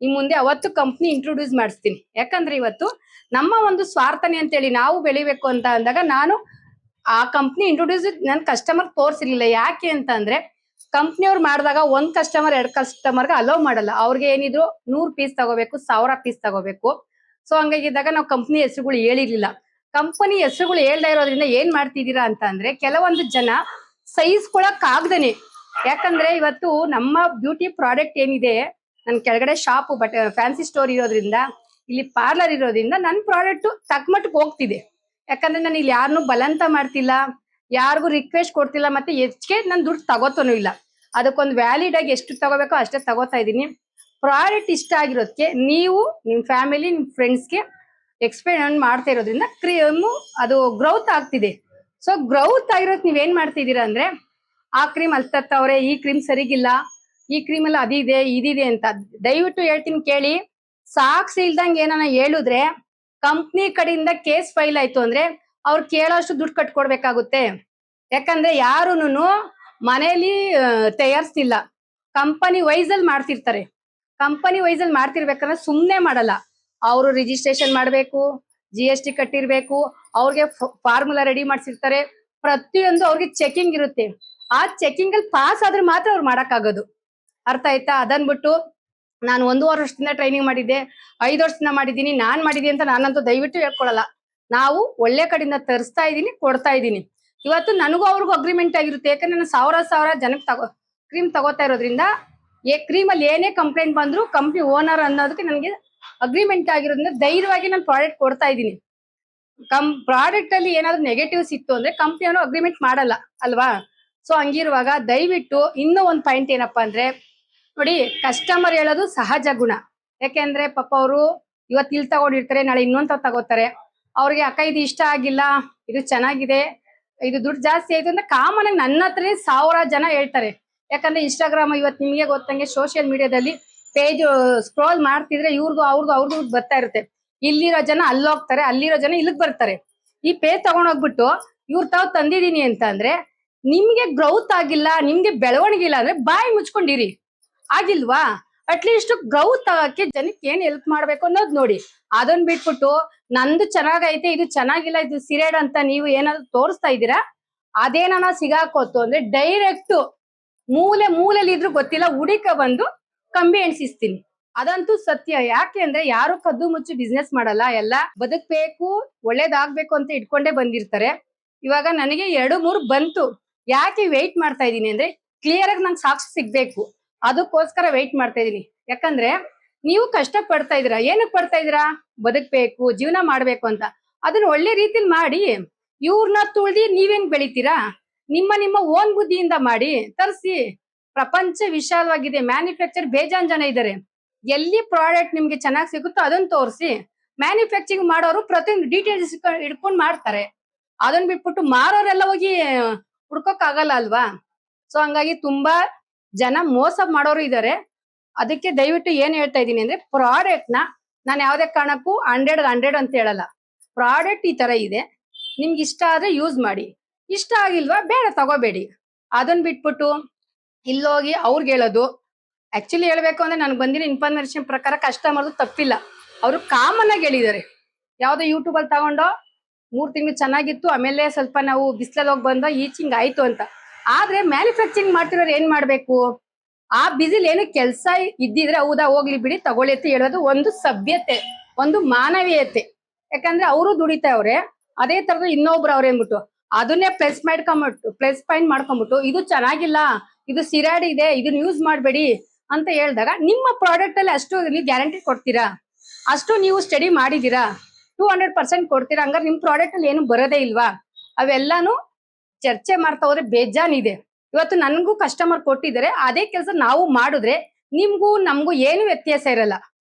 Speaker 1: ನಿಮ್ ಮುಂದೆ ಅವತ್ತು ಕಂಪ್ನಿ ಇಂಟ್ರೊಡ್ಯೂಸ್ ಮಾಡಿಸ್ತೀನಿ. ಯಾಕಂದ್ರೆ ಇವತ್ತು ನಮ್ಮ ಒಂದು ಸ್ವಾರ್ಥನೆ ಅಂತೇಳಿ ನಾವು ಬೆಳಿಬೇಕು ಅಂತ ಅಂದಾಗ ನಾನು ಆ ಕಂಪ್ನಿ ಇಂಟ್ರೊಡ್ಯೂಸ್ ನನ್ ಕಸ್ಟಮರ್ ತೋರ್ಸಿರ್ಲಿಲ್ಲ. ಯಾಕೆ ಅಂತ ಅಂದ್ರೆ ಕಂಪ್ನಿಯವ್ರು ಮಾಡಿದಾಗ ಒಂದ್ ಕಸ್ಟಮರ್ 2 ಕಸ್ಟಮರ್ಗೆ ಅಲೋ ಮಾಡಲ್ಲ. ಅವ್ರಿಗೆ ಏನಿದ್ರು 100 ಪೀಸ್ ತಗೋಬೇಕು, 1000 ಪೀಸ್ ತಗೋಬೇಕು. ಸೊ ಹಂಗಾಗಿದ್ದಾಗ ನಾವು ಕಂಪ್ನಿ ಹೆಸರುಗಳು ಹೇಳಿರ್ಲಿಲ್ಲ. ಕಂಪನಿ ಹೆಸರುಗಳು ಹೇಳ್ತಾ ಇರೋದ್ರಿಂದ ಏನ್ ಮಾಡ್ತಿದ್ದೀರಾ ಅಂತ ಅಂದ್ರೆ ಕೆಲವೊಂದು ಜನ ಸೈಜ್ ಕೊಳಕ್ ಆಗದೇನೆ. ಯಾಕಂದ್ರೆ ಇವತ್ತು ನಮ್ಮ ಬ್ಯೂಟಿ ಪ್ರಾಡಕ್ಟ್ ಏನಿದೆ, ನನ್ ಕೆಳಗಡೆ ಶಾಪ್ ಬಟ್ ಫ್ಯಾನ್ಸಿ ಸ್ಟೋರ್ ಇರೋದ್ರಿಂದ, ಇಲ್ಲಿ ಪಾರ್ಲರ್ ಇರೋದ್ರಿಂದ ನನ್ ಪ್ರಾಡಕ್ಟ್ ತಕ್ಕಮಟ್ಟಿಗೆ ಹೋಗ್ತಿದೆ. ಯಾಕಂದ್ರೆ ನಾನು ಇಲ್ಲಿ ಯಾರನ್ನೂ ಬಲವಂತ ಮಾಡ್ತಿಲ್ಲ, ಯಾರಿಗೂ ರಿಕ್ವೆಸ್ಟ್ ಕೊಡ್ತಿಲ್ಲ, ಮತ್ತೆ ಹೆಚ್ಚಿಗೆ ನನ್ ದುಡ್ಡು ತಗೋತಾನೂ ಇಲ್ಲ. ಅದಕ್ಕೊಂದು ವ್ಯಾಲಿಡ್ ಆಗಿ ಎಷ್ಟು ತಗೋಬೇಕೋ ಅಷ್ಟೇ ತಗೋತಾ ಇದೀನಿ. ಪ್ರಾಡಕ್ಟ್ ಇಷ್ಟ ಆಗಿರೋದಕ್ಕೆ ನೀವು ನಿಮ್ ಫ್ಯಾಮಿಲಿ, ನಿಮ್ ಫ್ರೆಂಡ್ಸ್ಗೆ ಎಕ್ಸ್ಪ್ಲೇನ್ ಮಾಡ್ತಾ ಇರೋದ್ರಿಂದ ಕ್ರೀಮು ಅದು ಗ್ರೌತ್ ಆಗ್ತಿದೆ. ಸೊ ಗ್ರೌತ್ ಆಗಿರೋದ್ ನೀವೇನ್ ಮಾಡ್ತಿದ್ದೀರಾ ಅಂದ್ರೆ ಆ ಕ್ರೀಮ್ ಅಲ್ಲಿ ತತ್ತವ್ರೆ, ಈ ಕ್ರೀಮ್ ಸರಿಗಿಲ್ಲ, ಈ ಕ್ರೀಮ್ ಅಲ್ಲಿ ಅದಿದೆ ಇದಿದೆ ಅಂತ. ದಯವಿಟ್ಟು ಹೇಳ್ತೀನಿ ಕೇಳಿ. ಸಾಕ್ಸ್ ಇಲ್ದಂಗೆ ಏನಾನ ಹೇಳಿದ್ರೆ ಕಂಪ್ನಿ ಕಡೆಯಿಂದ ಕೇಸ್ ಫೈಲ್ ಆಯ್ತು ಅಂದ್ರೆ ಅವ್ರು ಕೇಳೋಷ್ಟು ದುಡ್ಡು ಕಟ್ಕೊಡ್ಬೇಕಾಗುತ್ತೆ. ಯಾಕಂದ್ರೆ ಯಾರುನು ಮನೇಲಿ ತಯಾರಿಸ್ತಿಲ್ಲ, ಕಂಪನಿ ವೈಸ್ ಅಲ್ಲಿ ಮಾಡ್ತಿರ್ತಾರೆ. ಕಂಪನಿ ವೈಸ್ ಅಲ್ಲಿ ಮಾಡ್ತಿರ್ಬೇಕಂದ್ರೆ ಸುಮ್ನೆ ಮಾಡಲ್ಲ. ಅವರು ರಿಜಿಸ್ಟ್ರೇಷನ್ ಮಾಡ್ಬೇಕು, GST ಕಟ್ಟಿರ್ಬೇಕು, ಅವ್ರಿಗೆ ಫಾರ್ಮುಲಾ ರೆಡಿ ಮಾಡ್ಸಿರ್ತಾರೆ, ಪ್ರತಿಯೊಂದು ಅವ್ರಿಗೆ ಚೆಕಿಂಗ್ ಇರುತ್ತೆ. ಆ ಚೆಕಿಂಗ್ ಅಲ್ಲಿ ಪಾಸ್ ಆದ್ರೆ ಮಾತ್ರ ಅವ್ರು ಮಾಡಕ್ಕಾಗೋದು. ಅರ್ಥ ಆಯ್ತಾ? ಅದನ್ಬಿಟ್ಟು ನಾನು 1.5 ವರ್ಷದಿಂದ ಟ್ರೈನಿಂಗ್ ಮಾಡಿದ್ದೆ, 5 ವರ್ಷದಿಂದ ಮಾಡಿದ್ದೀನಿ, ನಾನ್ ಮಾಡಿದೀನಿ ಅಂತ ನಾನಂತೂ ದಯವಿಟ್ಟು ಹೇಳ್ಕೊಳಲ್ಲ. ನಾವು ಒಳ್ಳೆ ಕಡೆಯಿಂದ ತರಿಸ್ತಾ ಇದೀನಿ, ಕೊಡ್ತಾ ಇದೀನಿ. ಇವತ್ತು ನನಗೂ ಅವ್ರಿಗೂ ಅಗ್ರಿಮೆಂಟ್ ಆಗಿರುತ್ತೆ. ಯಾಕಂದ್ರೆ ನಾನು 1000 ಜನಕ್ಕೆ ಕ್ರೀಮ್ ತಗೋತಾ ಇರೋದ್ರಿಂದ ಕ್ರೀಮ್ ಅಲ್ಲಿ ಏನೇ ಕಂಪ್ಲೇಂಟ್ ಬಂದ್ರು ಕಂಪ್ನಿ ಓನರ್ ಅನ್ನೋದಕ್ಕೆ ನನಗೆ ಅಗ್ರಿಮೆಂಟ್ ಆಗಿರೋದ್ರಿಂದ ಧೈರ್ಯವಾಗಿ ನಾನು ಪ್ರಾಡಕ್ಟ್ ಕೊಡ್ತಾ ಇದ್ದೀನಿ. ಪ್ರಾಡಕ್ಟ್ ಅಲ್ಲಿ ಏನಾದ್ರು ನೆಗೆಟಿವ್ಸ್ ಇತ್ತು ಅಂದ್ರೆ ಕಂಪ್ನಿಯವರು ಅಗ್ರಿಮೆಂಟ್ ಮಾಡಲ್ಲ ಅಲ್ವಾ? ಸೊ ಹಂಗಿರುವಾಗ ದಯವಿಟ್ಟು ಇನ್ನೂ ಒಂದು ಪಾಯಿಂಟ್ ಏನಪ್ಪಾ ಅಂದ್ರೆ ನೋಡಿ, ಕಸ್ಟಮರ್ ಹೇಳೋದು ಸಹಜ ಗುಣ. ಯಾಕೆಂದ್ರೆ ಪಾಪ ಅವರು ಇವತ್ತು ಇಲ್ಲಿ ತಗೊಂಡಿರ್ತಾರೆ, ನಾಳೆ ಇನ್ನೊಂದ್ ತಗೋತಾರೆ. ಅವ್ರಿಗೆ ಅಕ್ಕ ಇದು ಇಷ್ಟ ಆಗಿಲ್ಲ, ಇದು ಚೆನ್ನಾಗಿದೆ, ಇದು ದುಡ್ಡು ಜಾಸ್ತಿ ಆಯ್ತು ಅಂತ ಕಾಮನ್ ಆಗಿ ನನ್ನ ಹತ್ರ 1000 ಜನ ಹೇಳ್ತಾರೆ. ಯಾಕಂದ್ರೆ ಇನ್ಸ್ಟಾಗ್ರಾಮ್ ಇವತ್ತು ನಿಮ್ಗೆ ಗೊತ್ತಂಗೆ ಸೋಷಿಯಲ್ ಮೀಡಿಯಾದಲ್ಲಿ ಪೇಜ್ ಸ್ಕ್ರೋಲ್ ಮಾಡ್ತಿದ್ರೆ ಅವ್ರದ್ದು ಬರ್ತಾ ಇರುತ್ತೆ. ಇಲ್ಲಿರೋ ಜನ ಅಲ್ಲಿ ಹೋಗ್ತಾರೆ, ಅಲ್ಲಿರೋ ಜನ ಇಲ್ಲಿಗೆ ಬರ್ತಾರೆ. ಈ ಪೇಜ್ ತಗೊಂಡೋಗ್ಬಿಟ್ಟು ತಾವ್ ತಂದಿದೀನಿ ಅಂತ ಅಂದ್ರೆ ನಿಮ್ಗೆ ಗ್ರೌತ್ ಆಗಿಲ್ಲ, ನಿಮ್ಗೆ ಬೆಳವಣಿಗೆ ಇಲ್ಲ ಅಂದ್ರೆ ಬಾಯಿ ಮುಚ್ಕೊಂಡಿರಿ. ಆಗಿಲ್ವಾ? ಅಟ್ಲೀಸ್ಟ್ ಗ್ರೌತ್ ಆಗಕ್ಕೆ ಜನಕ್ಕೆ ಏನ್ ಹೆಲ್ಪ್ ಮಾಡ್ಬೇಕು ಅನ್ನೋದು ನೋಡಿ. ಅದನ್ನ ಬಿಟ್ಬಿಟ್ಟು ನಂದು ಚೆನ್ನಾಗೈತೆ, ಇದು ಚೆನ್ನಾಗಿಲ್ಲ, ಇದು ಸಿರೇಡ್ ಅಂತ ನೀವು ಏನಾದ್ರು ತೋರಿಸ್ತಾ ಇದ್ದೀರಾ, ಅದೇನ ಸಿಗಾಕೋತು ಅಂದ್ರೆ ಡೈರೆಕ್ಟ್ ಮೂಲೆಲಿ ಇದ್ರು ಗೊತ್ತಿಲ್ಲ ಹುಡಿಕ ಬಂದು ಕಂಬಿ ಎಣ್ಸಿಸ್ತೀನಿ. ಅದಂತೂ ಸತ್ಯ. ಯಾಕೆ ಅಂದ್ರೆ ಯಾರು ಕದ್ದು ಮುಚ್ಚಿ ಬಿಸ್ನೆಸ್ ಮಾಡಲ್ಲ, ಎಲ್ಲ ಬದುಕ್ಬೇಕು, ಒಳ್ಳೇದಾಗ್ಬೇಕು ಅಂತ ಇಟ್ಕೊಂಡೇ ಬಂದಿರ್ತಾರೆ. ಇವಾಗ ನನಗೆ 2-3 ಬಂತು. ಯಾಕೆ ವೆಯ್ಟ್ ಮಾಡ್ತಾ ಇದೀನಿ ಅಂದ್ರೆ ಕ್ಲಿಯರ್ ಆಗಿ ನಂಗೆ ಸಾಕ್ಷಿ ಸಿಗ್ಬೇಕು, ಅದಕ್ಕೋಸ್ಕರ ವೆಯ್ಟ್ ಮಾಡ್ತಾ ಇದೀನಿ. ಯಾಕಂದ್ರೆ ನೀವು ಕಷ್ಟ ಪಡ್ತಾ ಇದೀರಾ, ಏನಕ್ಕೆ ಪಡ್ತಾ ಇದೀರಾ? ಬದುಕ್ಬೇಕು, ಜೀವನ ಮಾಡ್ಬೇಕು ಅಂತ. ಅದನ್ನ ಒಳ್ಳೆ ರೀತಿಲಿ ಮಾಡಿ. ಇವ್ರನ್ನ ತುಳ್ದಿ ನೀವೇನ್ ಬೆಳಿತೀರಾ? ನಿಮ್ಮ ಓನ್ ಬುದ್ಧಿಯಿಂದ ಮಾಡಿ ತರಿಸಿ. ಪ್ರಪಂಚ ವಿಶಾಲವಾಗಿದೆ, ಮ್ಯಾನುಫ್ಯಾಕ್ಚರ್ ಬೇಜಾನ್ ಜನ ಇದ್ದಾರೆ. ಎಲ್ಲಿ ಪ್ರಾಡಕ್ಟ್ ನಿಮ್ಗೆ ಚೆನ್ನಾಗಿ ಸಿಗುತ್ತೋ ಅದನ್ನ ತೋರಿಸಿ. ಮ್ಯಾನುಫ್ಯಾಕ್ಚರಿಂಗ್ ಮಾಡೋರು ಪ್ರತಿಯೊಂದು ಡೀಟೇಲ್ಸ್ ಇಟ್ಕೊಂಡು ಮಾಡ್ತಾರೆ. ಅದನ್ನ ಬಿಟ್ಬಿಟ್ಟು ಮಾರೋರೆಲ್ಲ ಹೋಗಿ ಹುಡ್ಕೋಕ್ ಆಗಲ್ಲ ಅಲ್ವಾ? ಸೊ ಹಂಗಾಗಿ ತುಂಬಾ ಜನ ಮೋಸ ಮಾಡೋರು ಇದಾರೆ. ಅದಕ್ಕೆ ದಯವಿಟ್ಟು ಏನ್ ಹೇಳ್ತಾ ಇದೀನಿ ಅಂದ್ರೆ, ಪ್ರಾಡಕ್ಟ್ ನ ನಾನು ಯಾವ್ದೇ ಕಾರಣಕ್ಕೂ 100 ಅಂತ ಹೇಳಲ್ಲ. ಪ್ರಾಡಕ್ಟ್ ಈ ತರ ಇದೆ, ನಿಮ್ಗೆ ಇಷ್ಟ ಆದ್ರೆ ಯೂಸ್ ಮಾಡಿ, ಇಷ್ಟ ಆಗಿಲ್ವಾ ಬೇಡ ತಗೋಬೇಡಿ. ಅದನ್ನ ಬಿಟ್ಬಿಟ್ಟು ಇಲ್ಲೋಗಿ ಅವ್ರಿಗೆ ಹೇಳೋದು. ಆಕ್ಚುಲಿ ಹೇಳ್ಬೇಕು ಅಂದ್ರೆ ನನ್ಗೆ ಬಂದಿರೋ ಇನ್ಫಾರ್ಮೇಶನ್ ಪ್ರಕಾರ ಕಸ್ಟಮರ್ದು ತಪ್ಪಿಲ್ಲ. ಅವರು ಕಾಮನ್ ಆಗಿ ಹೇಳಿದ್ದಾರೆ. ಯಾವ್ದೋ ಯೂಟ್ಯೂಬ್ ಅಲ್ಲಿ ತಗೊಂಡೋ 3 ತಿಂಗಳು ಚೆನ್ನಾಗಿತ್ತು, ಆಮೇಲೆ ಸ್ವಲ್ಪ ನಾವು ಬಿಸಿಲಲ್ಲಿ ಹೋಗಿ ಬಂದೋ ಈಚಿಂಗ್ ಆಯ್ತು ಅಂತ. ಆದ್ರೆ ಮ್ಯಾನುಫ್ಯಾಕ್ಚರಿಂಗ್ ಮಾಡ್ತಿರೋರು ಏನ್ ಮಾಡ್ಬೇಕು? ಆ ಬಿಸಿಲ್ ಏನು ಕೆಲಸ ಇದ್ದಿದ್ರೆ ಹೌದಾ ಹೋಗ್ಲಿ ಬಿಡಿ ತಗೊಳ್ಳಿ ಅಂತ ಹೇಳೋದು ಒಂದು ಸಭ್ಯತೆ, ಒಂದು ಮಾನವೀಯತೆ. ಯಾಕಂದ್ರೆ ಅವರು ದುಡಿತಾವ್ರೆ, ಅದೇ ತರದ ಇನ್ನೊಬ್ರು ಅವ್ರ ಏನ್ಬಿಟ್ಟು ಅದನ್ನೇ ಪ್ಲಸ್ ಪಾಯಿಂಟ್ ಮಾಡ್ಕೊಂಡ್ಬಿಟ್ಟು ಇದು ಚೆನ್ನಾಗಿಲ್ಲ, ಇದು ಸಿರಾಡಿ ಇದೆ, ಇದನ್ನ ಯೂಸ್ ಮಾಡ್ಬೇಡಿ ಅಂತ ಹೇಳಿದಾಗ ನಿಮ್ಮ ಪ್ರಾಡಕ್ಟ್ ಅಲ್ಲಿ ಅಷ್ಟು ನೀವು ಗ್ಯಾರಂಟಿ ಕೊಡ್ತೀರಾ? ಅಷ್ಟು ನೀವು ಸ್ಟಡಿ ಮಾಡಿದೀರಾ? 200% ಕೊಡ್ತೀರಾ? ಹಂಗಾರೆ ನಿಮ್ ಪ್ರಾಡಕ್ಟ್ ಅಲ್ಲಿ ಏನು ಬರೋದೇ ಇಲ್ವಾ? ಅವೆಲ್ಲಾನು ಚರ್ಚೆ ಮಾಡ್ತಾ ಹೋದ್ರೆ ಬೇಜಾನ್ ಇದೆ. ಇವತ್ತು ನನ್ಗೂ ಕಸ್ಟಮರ್ ಕೊಟ್ಟಿದ್ದಾರೆ, ಅದೇ ಕೆಲಸ ನಾವು ಮಾಡಿದ್ರೆ ನಿಮ್ಗೂ ನಮ್ಗೂ ಏನು ವ್ಯತ್ಯಾಸ ಇರಲ್ಲ.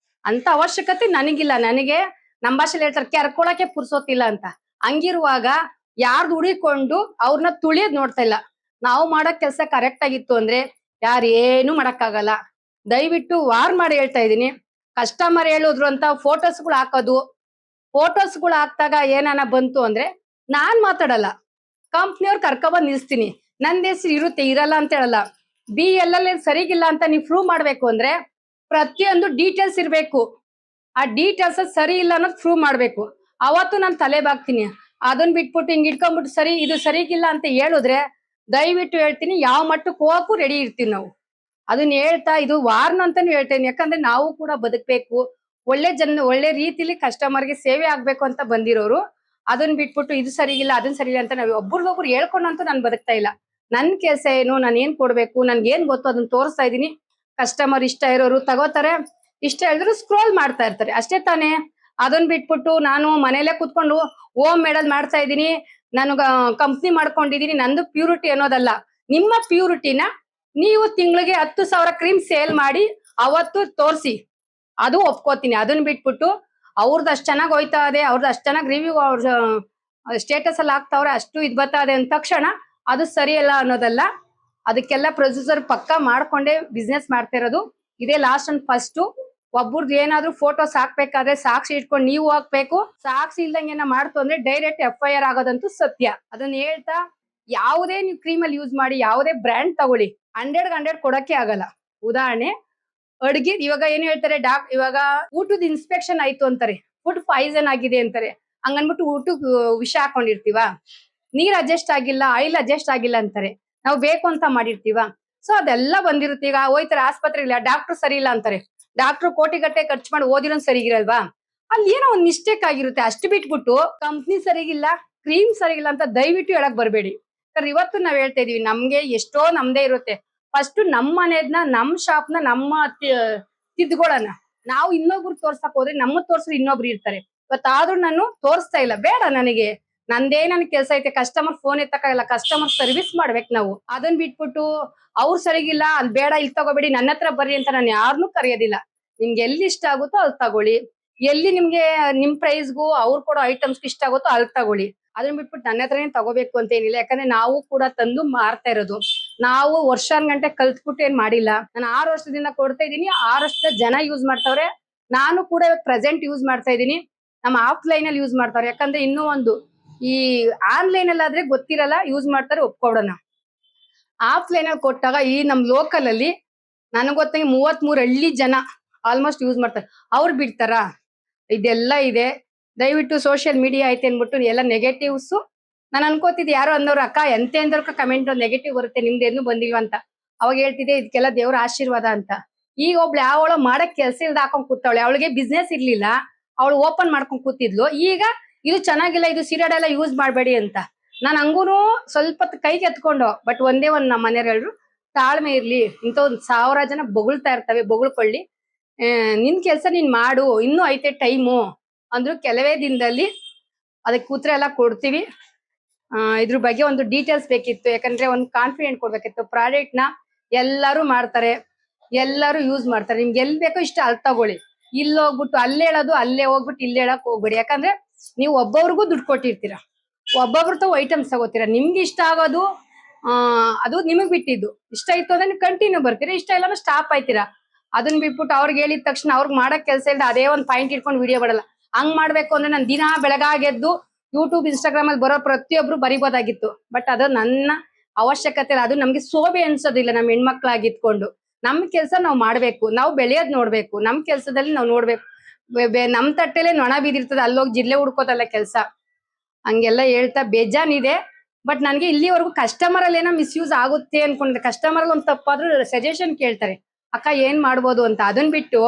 Speaker 1: ಅಂತ ಅವಶ್ಯಕತೆ ನನಗಿಲ್ಲ. ನನಗೆ ನಮ್ಮ ಭಾಷೆಲಿ ಹೇಳ್ತಾರೆ ಕೆರ್ಕೊಳಕ್ಕೆ ಪುರ್ಸೋತಿಲ್ಲ ಅಂತ. ಹಂಗಿರುವಾಗ ಯಾರ್ದು ಹುಡಿಕೊಂಡು ಅವ್ರನ್ನ ತುಳಿಯೋದ್ ನೋಡ್ತಾ ಇಲ್ಲ. ನಾವು ಮಾಡೋ ಕೆಲಸ ಕರೆಕ್ಟ್ ಆಗಿತ್ತು ಅಂದ್ರೆ ಯಾರೇನು ಮಾಡಕ್ಕಾಗಲ್ಲ. ದಯವಿಟ್ಟು ವಾರ್ ಮಾಡಿ ಹೇಳ್ತಾ ಇದೀನಿ. ಕಸ್ಟಮರ್ ಹೇಳಿದ್ರು ಅಂತ ಫೋಟೋಸ್ಗಳು ಹಾಕೋದು, ಫೋಟೋಸ್ಗಳು ಹಾಕ್ದಾಗ ಏನಾನ ಬಂತು ಅಂದ್ರೆ ನಾನ್ ಮಾತಾಡಲ್ಲ, ಕಂಪ್ನಿಯವ್ರು ಕರ್ಕೊಬಂದ್ ನಿಲ್ಸ್ತೀನಿ. ನಂದ್ ಹೆಸರು ಇರುತ್ತೆ, ಇರಲ್ಲ ಅಂತ ಹೇಳಲ್ಲ. BLL ಸರಿಗಿಲ್ಲ ಅಂತ ನೀವು ಪ್ರೂವ್ ಮಾಡ್ಬೇಕು ಅಂದ್ರೆ ಪ್ರತಿಯೊಂದು ಡೀಟೇಲ್ಸ್ ಇರ್ಬೇಕು. ಆ ಡೀಟೇಲ್ಸ್ ಸರಿ ಇಲ್ಲ ಅನ್ನೋದು ಪ್ರೂವ್ ಮಾಡ್ಬೇಕು. ಅವತ್ತು ನಾನು ತಲೆ ಬಾಗ್ತೀನಿ. ಅದನ್ನ ಬಿಟ್ಬಿಟ್ಟು ಹಿಂಗ್ ಇಟ್ಕೊಂಡ್ಬಿಟ್ಟು ಸರಿ ಇದು ಸರಿಗಿಲ್ಲ ಅಂತ ಹೇಳಿದ್ರೆ ದಯವಿಟ್ಟು ಹೇಳ್ತೀನಿ ಯಾವ ಮಟ್ಟಕ್ಕೆ ಹೋಗಕ್ಕೂ ರೆಡಿ ಇರ್ತೀವಿ ನಾವು. ಅದನ್ನ ಹೇಳ್ತಾ ಇದು ವಾರ್ನ್ ಅಂತಾನು ಹೇಳ್ತೇನೆ. ಯಾಕಂದ್ರೆ ನಾವು ಕೂಡ ಬದುಕ್ಬೇಕು, ಒಳ್ಳೆ ರೀತಿಲಿ ಕಸ್ಟಮರ್ಗೆ ಸೇವೆ ಆಗ್ಬೇಕು ಅಂತ ಬಂದಿರೋರು. ಅದನ್ನ ಬಿಟ್ಬಿಟ್ಟು ಇದು ಸರಿಗಿಲ್ಲ ಅದನ್ನ ಸರಿಗಿಲ್ಲ ಅಂತ ನಾವು ಒಬ್ರಿಗೊಬ್ರು ಹೇಳ್ಕೊಂಡಂತೂ ನಾನು ಬದುಕ್ತಾ ಇಲ್ಲ. ನನ್ ಕೆಲ್ಸ ಏನು, ನಾನು ಏನ್ ಕೊಡ್ಬೇಕು, ನನ್ಗೆ ಏನ್ ಗೊತ್ತು ಅದನ್ನ ತೋರಿಸ್ತಾ ಇದೀನಿ. ಕಸ್ಟಮರ್ ಇಷ್ಟ ಇರೋರು ತಗೋತಾರೆ, ಇಷ್ಟ ಹೇಳಿದ್ರು ಸ್ಕ್ರೋಲ್ ಮಾಡ್ತಾ ಇರ್ತಾರೆ, ಅಷ್ಟೇ ತಾನೇ. ಅದನ್ನ ಬಿಟ್ಬಿಟ್ಟು ನಾನು ಮನೇಲೆ ಕುತ್ಕೊಂಡು ಓಮ್ ಮೇಡಲ್ ಮಾಡ್ತಾ ಇದೀನಿ, ನಾನು ಕಂಪ್ನಿ ಮಾಡ್ಕೊಂಡಿದೀನಿ, ನಂದು ಪ್ಯೂರಿಟಿ ಅನ್ನೋದಲ್ಲ. ನಿಮ್ಮ ಪ್ಯೂರಿಟಿನ ನೀವು ತಿಂಗಳಿಗೆ 10,000 ಕ್ರೀಮ್ ಸೇಲ್ ಮಾಡಿ ಅವತ್ತು ತೋರಿಸಿ, ಅದು ಒಪ್ಕೋತೀನಿ. ಅದನ್ನ ಬಿಟ್ಬಿಟ್ಟು ಅವ್ರದ್ದು ಅಷ್ಟ್ ಚೆನ್ನಾಗಿ ಹೋಯ್ತಾ ಇದೆ, ಅವ್ರದ್ದು ಅಷ್ಟ್ ಚೆನ್ನಾಗಿ ರಿವ್ಯೂ ಅವ್ರ ಸ್ಟೇಟಸ್ ಅಲ್ಲಿ ಹಾಕ್ತಾವ್ರೆ, ಅಷ್ಟು ಇದ್ ಬರ್ತಾ ಇದೆ ಅಂದ ತಕ್ಷಣ ಅದು ಸರಿಯಲ್ಲ ಅನ್ನೋದಲ್ಲ. ಅದಕ್ಕೆಲ್ಲ ಪ್ರೊಸೀಜರ್ ಪಕ್ಕಾ ಮಾಡ್ಕೊಂಡೆ ಬಿಸ್ನೆಸ್ ಮಾಡ್ತಾ ಇರೋದು. ಇದೇ ಲಾಸ್ಟ್ ಅಂಡ್ ಫಸ್ಟ್. ಒಬ್ಬರದ್ದು ಏನಾದ್ರು ಫೋಟೋಸ್ ಹಾಕ್ಬೇಕಾದ್ರೆ ಸಾಕ್ಷಿ ಇಟ್ಕೊಂಡು ನೀವು ಹಾಕ್ಬೇಕು. ಸಾಕ್ಷಿ ಇಲ್ದಂಗೆ ಏನ ಮಾಡ್ತು ಅಂದ್ರೆ ಡೈರೆಕ್ಟ್ FIR ಆಗೋದಂತೂ ಸತ್ಯ. ಅದನ್ನ ಹೇಳ್ತಾ ಯಾವುದೇ ನೀವು ಕ್ರೀಮ್ ಅಲ್ಲಿ ಯೂಸ್ ಮಾಡಿ, ಯಾವುದೇ ಬ್ರ್ಯಾಂಡ್ ತಗೊಳ್ಳಿ, 100 ಕೊಡಕ್ಕೆ ಆಗಲ್ಲ. ಉದಾಹರಣೆ ಅಡ್ಗೆ ಇವಾಗ ಏನ್ ಹೇಳ್ತಾರೆ ಇವಾಗ ಊಟದ ಇನ್ಸ್ಪೆಕ್ಷನ್ ಆಯ್ತು ಅಂತಾರೆ, ಫುಡ್ ಪಾಯ್ಸನ್ ಆಗಿದೆ ಅಂತಾರೆ. ಹಂಗನ್ಬಿಟ್ಟು ಊಟಕ್ಕೆ ವಿಷ ಹಾಕೊಂಡಿರ್ತೀವ. ನೀರ್ ಅಡ್ಜಸ್ಟ್ ಆಗಿಲ್ಲ, ಆಯಿಲ್ ಅಡ್ಜಸ್ಟ್ ಆಗಿಲ್ಲ ಅಂತಾರೆ. ನಾವು ಬೇಕು ಅಂತ ಮಾಡಿರ್ತೀವ. ಸೊ ಅದೆಲ್ಲ ಬಂದಿರುತ್ತೆ. ಈಗ ಹೋಯ್ತಾರೆ ಆಸ್ಪತ್ರೆ ಇಲ್ಲ, ಡಾಕ್ಟರ್ ಸರಿ ಇಲ್ಲ ಅಂತಾರೆ. ಡಾಕ್ಟರ್ ಕೋಟಿಗಟ್ಟೆ ಖರ್ಚು ಮಾಡಿ ಓದಿರೋನ್ ಸರಿಗಿರಲ್ವಾ? ಅಲ್ಲಿ ಏನೋ ಒಂದ್ ಮಿಸ್ಟೇಕ್ ಆಗಿರುತ್ತೆ. ಅಷ್ಟು ಬಿಟ್ಬಿಟ್ಟು ಕಂಪ್ನಿ ಸರಿಗಿಲ್ಲ, ಕ್ರೀಮ್ ಸರಿಗಿಲ್ಲ ಅಂತ ದಯವಿಟ್ಟು ಹೇಳಕ್ ಬರ್ಬೇಡಿ. ಇವತ್ತು ನಾವ್ ಹೇಳ್ತಾ ಇದೀವಿ, ನಮ್ಗೆ ಎಷ್ಟೋ ನಮ್ದೇ ಇರುತ್ತೆ. ಫಸ್ಟ್ ನಮ್ಮ ಮನೆಯದ್ನ, ನಮ್ ಶಾಪ್ನ ನಮ್ಮ ತಿದ್ಕೊಳ್ಳೋಣ. ನಾವು ಇನ್ನೊಬ್ರು ತೋರ್ಸಕ್ ಹೋದ್ರೆ ನಮ್ಮ ತೋರ್ಸ್ರು ಇನ್ನೊಬ್ರು ಇರ್ತಾರೆ. ಇವತ್ತಾದ್ರೂ ನಾನು ತೋರಿಸ್ತಾ ಇಲ್ಲ, ಬೇಡ ನನಗೆ, ನನ್ ಕೆಲ್ಸ ಐತೆ. ಕಸ್ಟಮರ್ ಫೋನ್ ಎತ್ತಕ್ಕಾಗಲ್ಲ, ಕಸ್ಟಮರ್ ಸರ್ವಿಸ್ ಮಾಡ್ಬೇಕು ನಾವು. ಅದನ್ನ ಬಿಟ್ಬಿಟ್ಟು ಅವ್ರು ಸರಿಗಿಲ್ಲ ಅಲ್ಲಿ ಬೇಡ ಇಲ್ಲಿ ತಗೋಬೇಡಿ ನನ್ನ ಹತ್ರ ಬರ್ರಿ ಅಂತ ನಾನು ಯಾರನ್ನೂ ಕರೆಯೋದಿಲ್ಲ. ನಿಮ್ಗೆ ಎಲ್ಲಿ ಇಷ್ಟ ಆಗುತ್ತೋ ಅಲ್ಲಿ ತಗೊಳ್ಳಿ, ಎಲ್ಲಿ ನಿಮ್ಗೆ ನಿಮ್ ಪ್ರೈಸ್ಗೂ ಅವ್ರು ಕೊಡೋ ಐಟಮ್ಸ್ ಇಷ್ಟ ಆಗುತ್ತೋ ಅಲ್ಲಿ ತಗೊಳ್ಳಿ. ಅದನ್ನ ಬಿಟ್ಬಿಟ್ಟು ನನ್ನ ಹತ್ರನೇ ತಗೋಬೇಕು ಅಂತ ಏನಿಲ್ಲ. ಯಾಕಂದ್ರೆ ನಾವು ಕೂಡ ತಂದು ಮಾರ್ತಾ ಇರೋದು. ನಾವು ವರ್ಷಾನ್ಗಂಟೆ ಕಲ್ತ್ಬಿಟ್ಟು ಏನ್ ಮಾಡಿಲ್ಲ. ನಾನು 6 ವರ್ಷದಿಂದ ಕೊಡ್ತಾ ಇದೀನಿ, 6 ವರ್ಷದ ಜನ ಯೂಸ್ ಮಾಡ್ತಾವ್ರೆ. ನಾನು ಕೂಡ ಇವತ್ತು ಪ್ರೆಸೆಂಟ್ ಯೂಸ್ ಮಾಡ್ತಾ ಇದೀನಿ. ನಮ್ಮ ಆಫ್ಲೈನ್ ಅಲ್ಲಿ ಯೂಸ್ ಮಾಡ್ತಾವ್ರೆ. ಯಾಕಂದ್ರೆ ಇನ್ನೂ ಒಂದು ಈ ಆನ್ಲೈನ್ ಅಲ್ಲಿ ಆದ್ರೆ ಗೊತ್ತಿರಲ್ಲ, ಯೂಸ್ ಮಾಡ್ತಾರೆ, ಒಪ್ಕೊಡೋಣ. ಆಫ್ಲೈನ್ ಅಲ್ಲಿ ಕೊಟ್ಟಾಗ ಈ ನಮ್ ಲೋಕಲ್ ಅಲ್ಲಿ ನನಗ್ ಗೊತ್ತಾಗಿ 33 ಹಳ್ಳಿ ಜನ ಆಲ್ಮೋಸ್ಟ್ ಯೂಸ್ ಮಾಡ್ತಾರೆ. ಅವ್ರು ಬಿಡ್ತಾರ? ಇದೆಲ್ಲ ಇದೆ. ದಯವಿಟ್ಟು ಸೋಷಿಯಲ್ ಮೀಡಿಯಾ ಐತೆ ಅನ್ಬಿಟ್ಟು ಎಲ್ಲ ನೆಗೆಟಿವ್ಸ್. ನಾನು ಅನ್ಕೋತಿದ್ದೆ ಯಾರೋ ಅಂದವ್ರು, ಅಕ್ಕ ಎಂತೆಂದವ್ರ ಕಮೆಂಟ್ ನೆಗೆಟಿವ್ ಬರುತ್ತೆ, ನಿಮ್ದೇನು ಬಂದಿಲ್ವ ಅಂತ. ಅವಾಗ ಹೇಳ್ತಿದ್ದೆ ಇದಕ್ಕೆಲ್ಲ ದೇವ್ರ ಆಶೀರ್ವಾದ ಅಂತ. ಈಗ ಒಬ್ಳು ಯಾವಳು ಮಾಡಕ್ ಕೆಲ್ಸ ಇಲ್ದ ಹಾಕೊಂಡ್ ಕೂತವಳೆ, ಅವಳಿಗೆ ಬಿಸ್ನೆಸ್ ಇರ್ಲಿಲ್ಲ, ಅವಳು ಓಪನ್ ಮಾಡ್ಕೊಂಡ್ ಕೂತಿದ್ಲು. ಈಗ ಇದು ಚೆನ್ನಾಗಿಲ್ಲ, ಇದು ಸಿರಾಡೆಲ್ಲ ಯೂಸ್ ಮಾಡ್ಬೇಡಿ ಅಂತ. ನಾನ್ ಹಂಗೂನು ಸ್ವಲ್ಪ ಕೈಗೆ ಎತ್ಕೊಂಡು, ಬಟ್ ಒಂದೇ ಒಂದ್ ನಮ್ಮ ಮನೆಯವ್ರು ಹೇಳಿದ್ರು, ತಾಳ್ಮೆ ಇರ್ಲಿ, ಇಂಥ 1000 ಜನ ಬೊಗಳ್ತಾ ಇರ್ತವೆ, ಬೊಗಳ್ಕೊಳ್ಳಿ. ನಿನ್ ಕೆಲ್ಸ ನೀನ್ ಮಾಡು, ಇನ್ನೂ ಐತೆ ಟೈಮು ಅಂದ್ರು. ಕೆಲವೇ ದಿನದಲ್ಲಿ ಅದಕ್ಕೆ ಉತ್ತರ ಎಲ್ಲ ಕೊಡ್ತೀವಿ. ಇದ್ರ ಬಗ್ಗೆ ಒಂದು ಡೀಟೇಲ್ಸ್ ಬೇಕಿತ್ತು, ಯಾಕಂದ್ರೆ ಒಂದು ಕಾನ್ಫಿಡೆಂಟ್ ಕೊಡ್ಬೇಕಿತ್ತು. ಪ್ರಾಡಕ್ಟ್ ನ ಎಲ್ಲರೂ ಮಾಡ್ತಾರೆ, ಎಲ್ಲರೂ ಯೂಸ್ ಮಾಡ್ತಾರೆ. ನಿಮ್ಗೆ ಎಲ್ ಬೇಕೋ ಇಷ್ಟ ಅಲ್ಲಿ ತಗೊಳ್ಳಿ. ಇಲ್ಲಿ ಹೋಗ್ಬಿಟ್ಟು ಅಲ್ಲೇ ಹೇಳೋದು, ಅಲ್ಲೇ ಹೋಗ್ಬಿಟ್ಟು ಇಲ್ಲಿ ಹೇಳಕ್ ಹೋಗ್ಬೇಡಿ. ಯಾಕಂದ್ರೆ ನೀವು ಒಬ್ಬೊಬ್ರಿಗೂ ದುಡ್ಡು ಕೊಟ್ಟಿರ್ತೀರಾ, ಒಬ್ಬೊಬ್ರು ತಾವು ಐಟಮ್ಸ್ ತಗೋತೀರಾ. ನಿಮ್ಗೆ ಇಷ್ಟ ಆಗೋದು ಅದು ನಿಮಗ್ ಬಿಟ್ಟಿದ್ದು. ಇಷ್ಟ ಇತ್ತು ಅಂದ್ರೆ ನೀವು ಕಂಟಿನ್ಯೂ ಬರ್ತೀರಾ, ಇಷ್ಟ ಇಲ್ಲ ಅಂದ್ರೆ ಸ್ಟಾಪ್ ಆಯ್ತೀರಾ. ಅದನ್ನ ಬಿಟ್ಬಿಟ್ಟು ಅವ್ರಿಗೆ ಹೇಳಿದ ತಕ್ಷಣ ಅವ್ರಿಗೆ ಮಾಡಕ್ ಕೆಲಸ ಇಲ್ಲ, ಅದೇ ಒಂದ್ ಪಾಯಿಂಟ್ ಇಟ್ಕೊಂಡು ವಿಡಿಯೋ ಮಾಡಲ್ಲ. ಹಂಗ್ ಮಾಡ್ಬೇಕು ಅಂದ್ರೆ ನಾನು ದಿನ ಬೆಳಗಾಗೆದ್ದು ಯೂಟ್ಯೂಬ್ ಇನ್ಸ್ಟಾಗ್ರಾಮ್ ಅಲ್ಲಿ ಬರೋ ಪ್ರತಿಯೊಬ್ರು ಬರಿಬೋದಾಗಿತ್ತು. ಬಟ್ ಅದು ನನ್ನ ಅವಶ್ಯಕತೆ ಇಲ್ಲ, ಅದು ನಮ್ಗೆ ಶೋಭೆ ಅನ್ಸೋದಿಲ್ಲ. ನಮ್ ಹೆಣ್ಮಕ್ಳಾಗಿತ್ಕೊಂಡು ನಮ್ ಕೆಲ್ಸ ನಾವ್ ಮಾಡ್ಬೇಕು, ನಾವು ಬೆಳೆಯೋದ್ ನೋಡ್ಬೇಕು, ನಮ್ ಕೆಲ್ಸದಲ್ಲಿ ನಾವ್ ನೋಡ್ಬೇಕು. ನಮ್ ತಟ್ಟೆಲೆ ನೊಣ ಬಿದ್ದಿರ್ತದೆ, ಅಲ್ಲೋಗಿ ಜಿಲ್ಲೆ ಹುಡ್ಕೋದಲ್ಲ ಕೆಲ್ಸ. ಹಂಗೆಲ್ಲ ಹೇಳ್ತಾ ಬೇಜಾನಿದೆ. ಬಟ್ ನನ್ಗೆ ಇಲ್ಲಿವರೆಗೂ ಕಸ್ಟಮರ್ ಅಲ್ಲಿ ಏನೋ ಮಿಸ್ಯೂಸ್ ಆಗುತ್ತೆ ಅನ್ಕೊಂಡ್ರೆ, ಕಸ್ಟಮರ್ ಅಲ್ಲಿ ಒಂದ್ ತಪ್ಪಾದ್ರೂ ಸಜೆಷನ್ ಕೇಳ್ತಾರೆ, ಅಕ್ಕ ಏನ್ ಮಾಡ್ಬೋದು ಅಂತ. ಅದನ್ ಬಿಟ್ಟು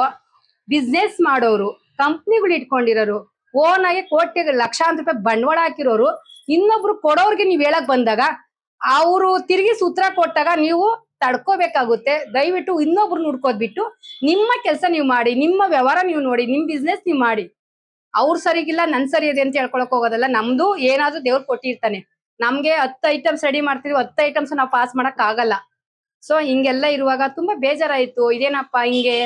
Speaker 1: ಬಿಸ್ನೆಸ್ ಮಾಡೋರು, ಕಂಪ್ನಿಗಳು ಇಟ್ಕೊಂಡಿರೋರು, ಓನ್ ಆಗಿ ಕೋಟಿ ಲಕ್ಷಾಂತರ ರೂಪಾಯಿ ಬಂಡವಾಳ ಹಾಕಿರೋರು, ಇನ್ನೊಬ್ರು ಕೊಡೋರ್ಗೆ ನೀವ್ ಹೇಳಕ್ ಬಂದಾಗ ಅವರು ತಿರುಗಿ ಸೂತ್ರ ಕೊಟ್ಟಾಗ ನೀವು ತಡ್ಕೋಬೇಕಾಗುತ್ತೆ. ದಯವಿಟ್ಟು ಇನ್ನೊಬ್ರು ಹುಡ್ಕೋದ್ ಬಿಟ್ಟು ನಿಮ್ಮ ಕೆಲಸ ನೀವು ಮಾಡಿ, ನಿಮ್ಮ ವ್ಯವಹಾರ ನೀವು ನೋಡಿ, ನಿಮ್ ಬಿಸ್ನೆಸ್ ನೀವು ಮಾಡಿ. ಅವ್ರು ಸರಿಗಿಲ್ಲ ನನ್ ಸರಿ ಇದೆ ಅಂತ ಹೇಳ್ಕೊಳಕ್ ಹೋಗೋದಲ್ಲ. ನಮ್ದು ಏನಾದ್ರೂ ದೇವ್ರು ಕೊಟ್ಟಿರ್ತಾನೆ. ನಮ್ಗೆ 10 ಐಟಮ್ಸ್ ರೆಡಿ ಮಾಡ್ತೀವಿ, 10 ಐಟಮ್ಸ್ ನಾವು ಪಾಸ್ ಮಾಡಕ್ ಆಗಲ್ಲ. ಸೊ ಹಿಂಗೆಲ್ಲ ಇರುವಾಗ ತುಂಬಾ ಬೇಜಾರಾಯ್ತು, ಇದೇನಪ್ಪ ಹಿಂಗೆ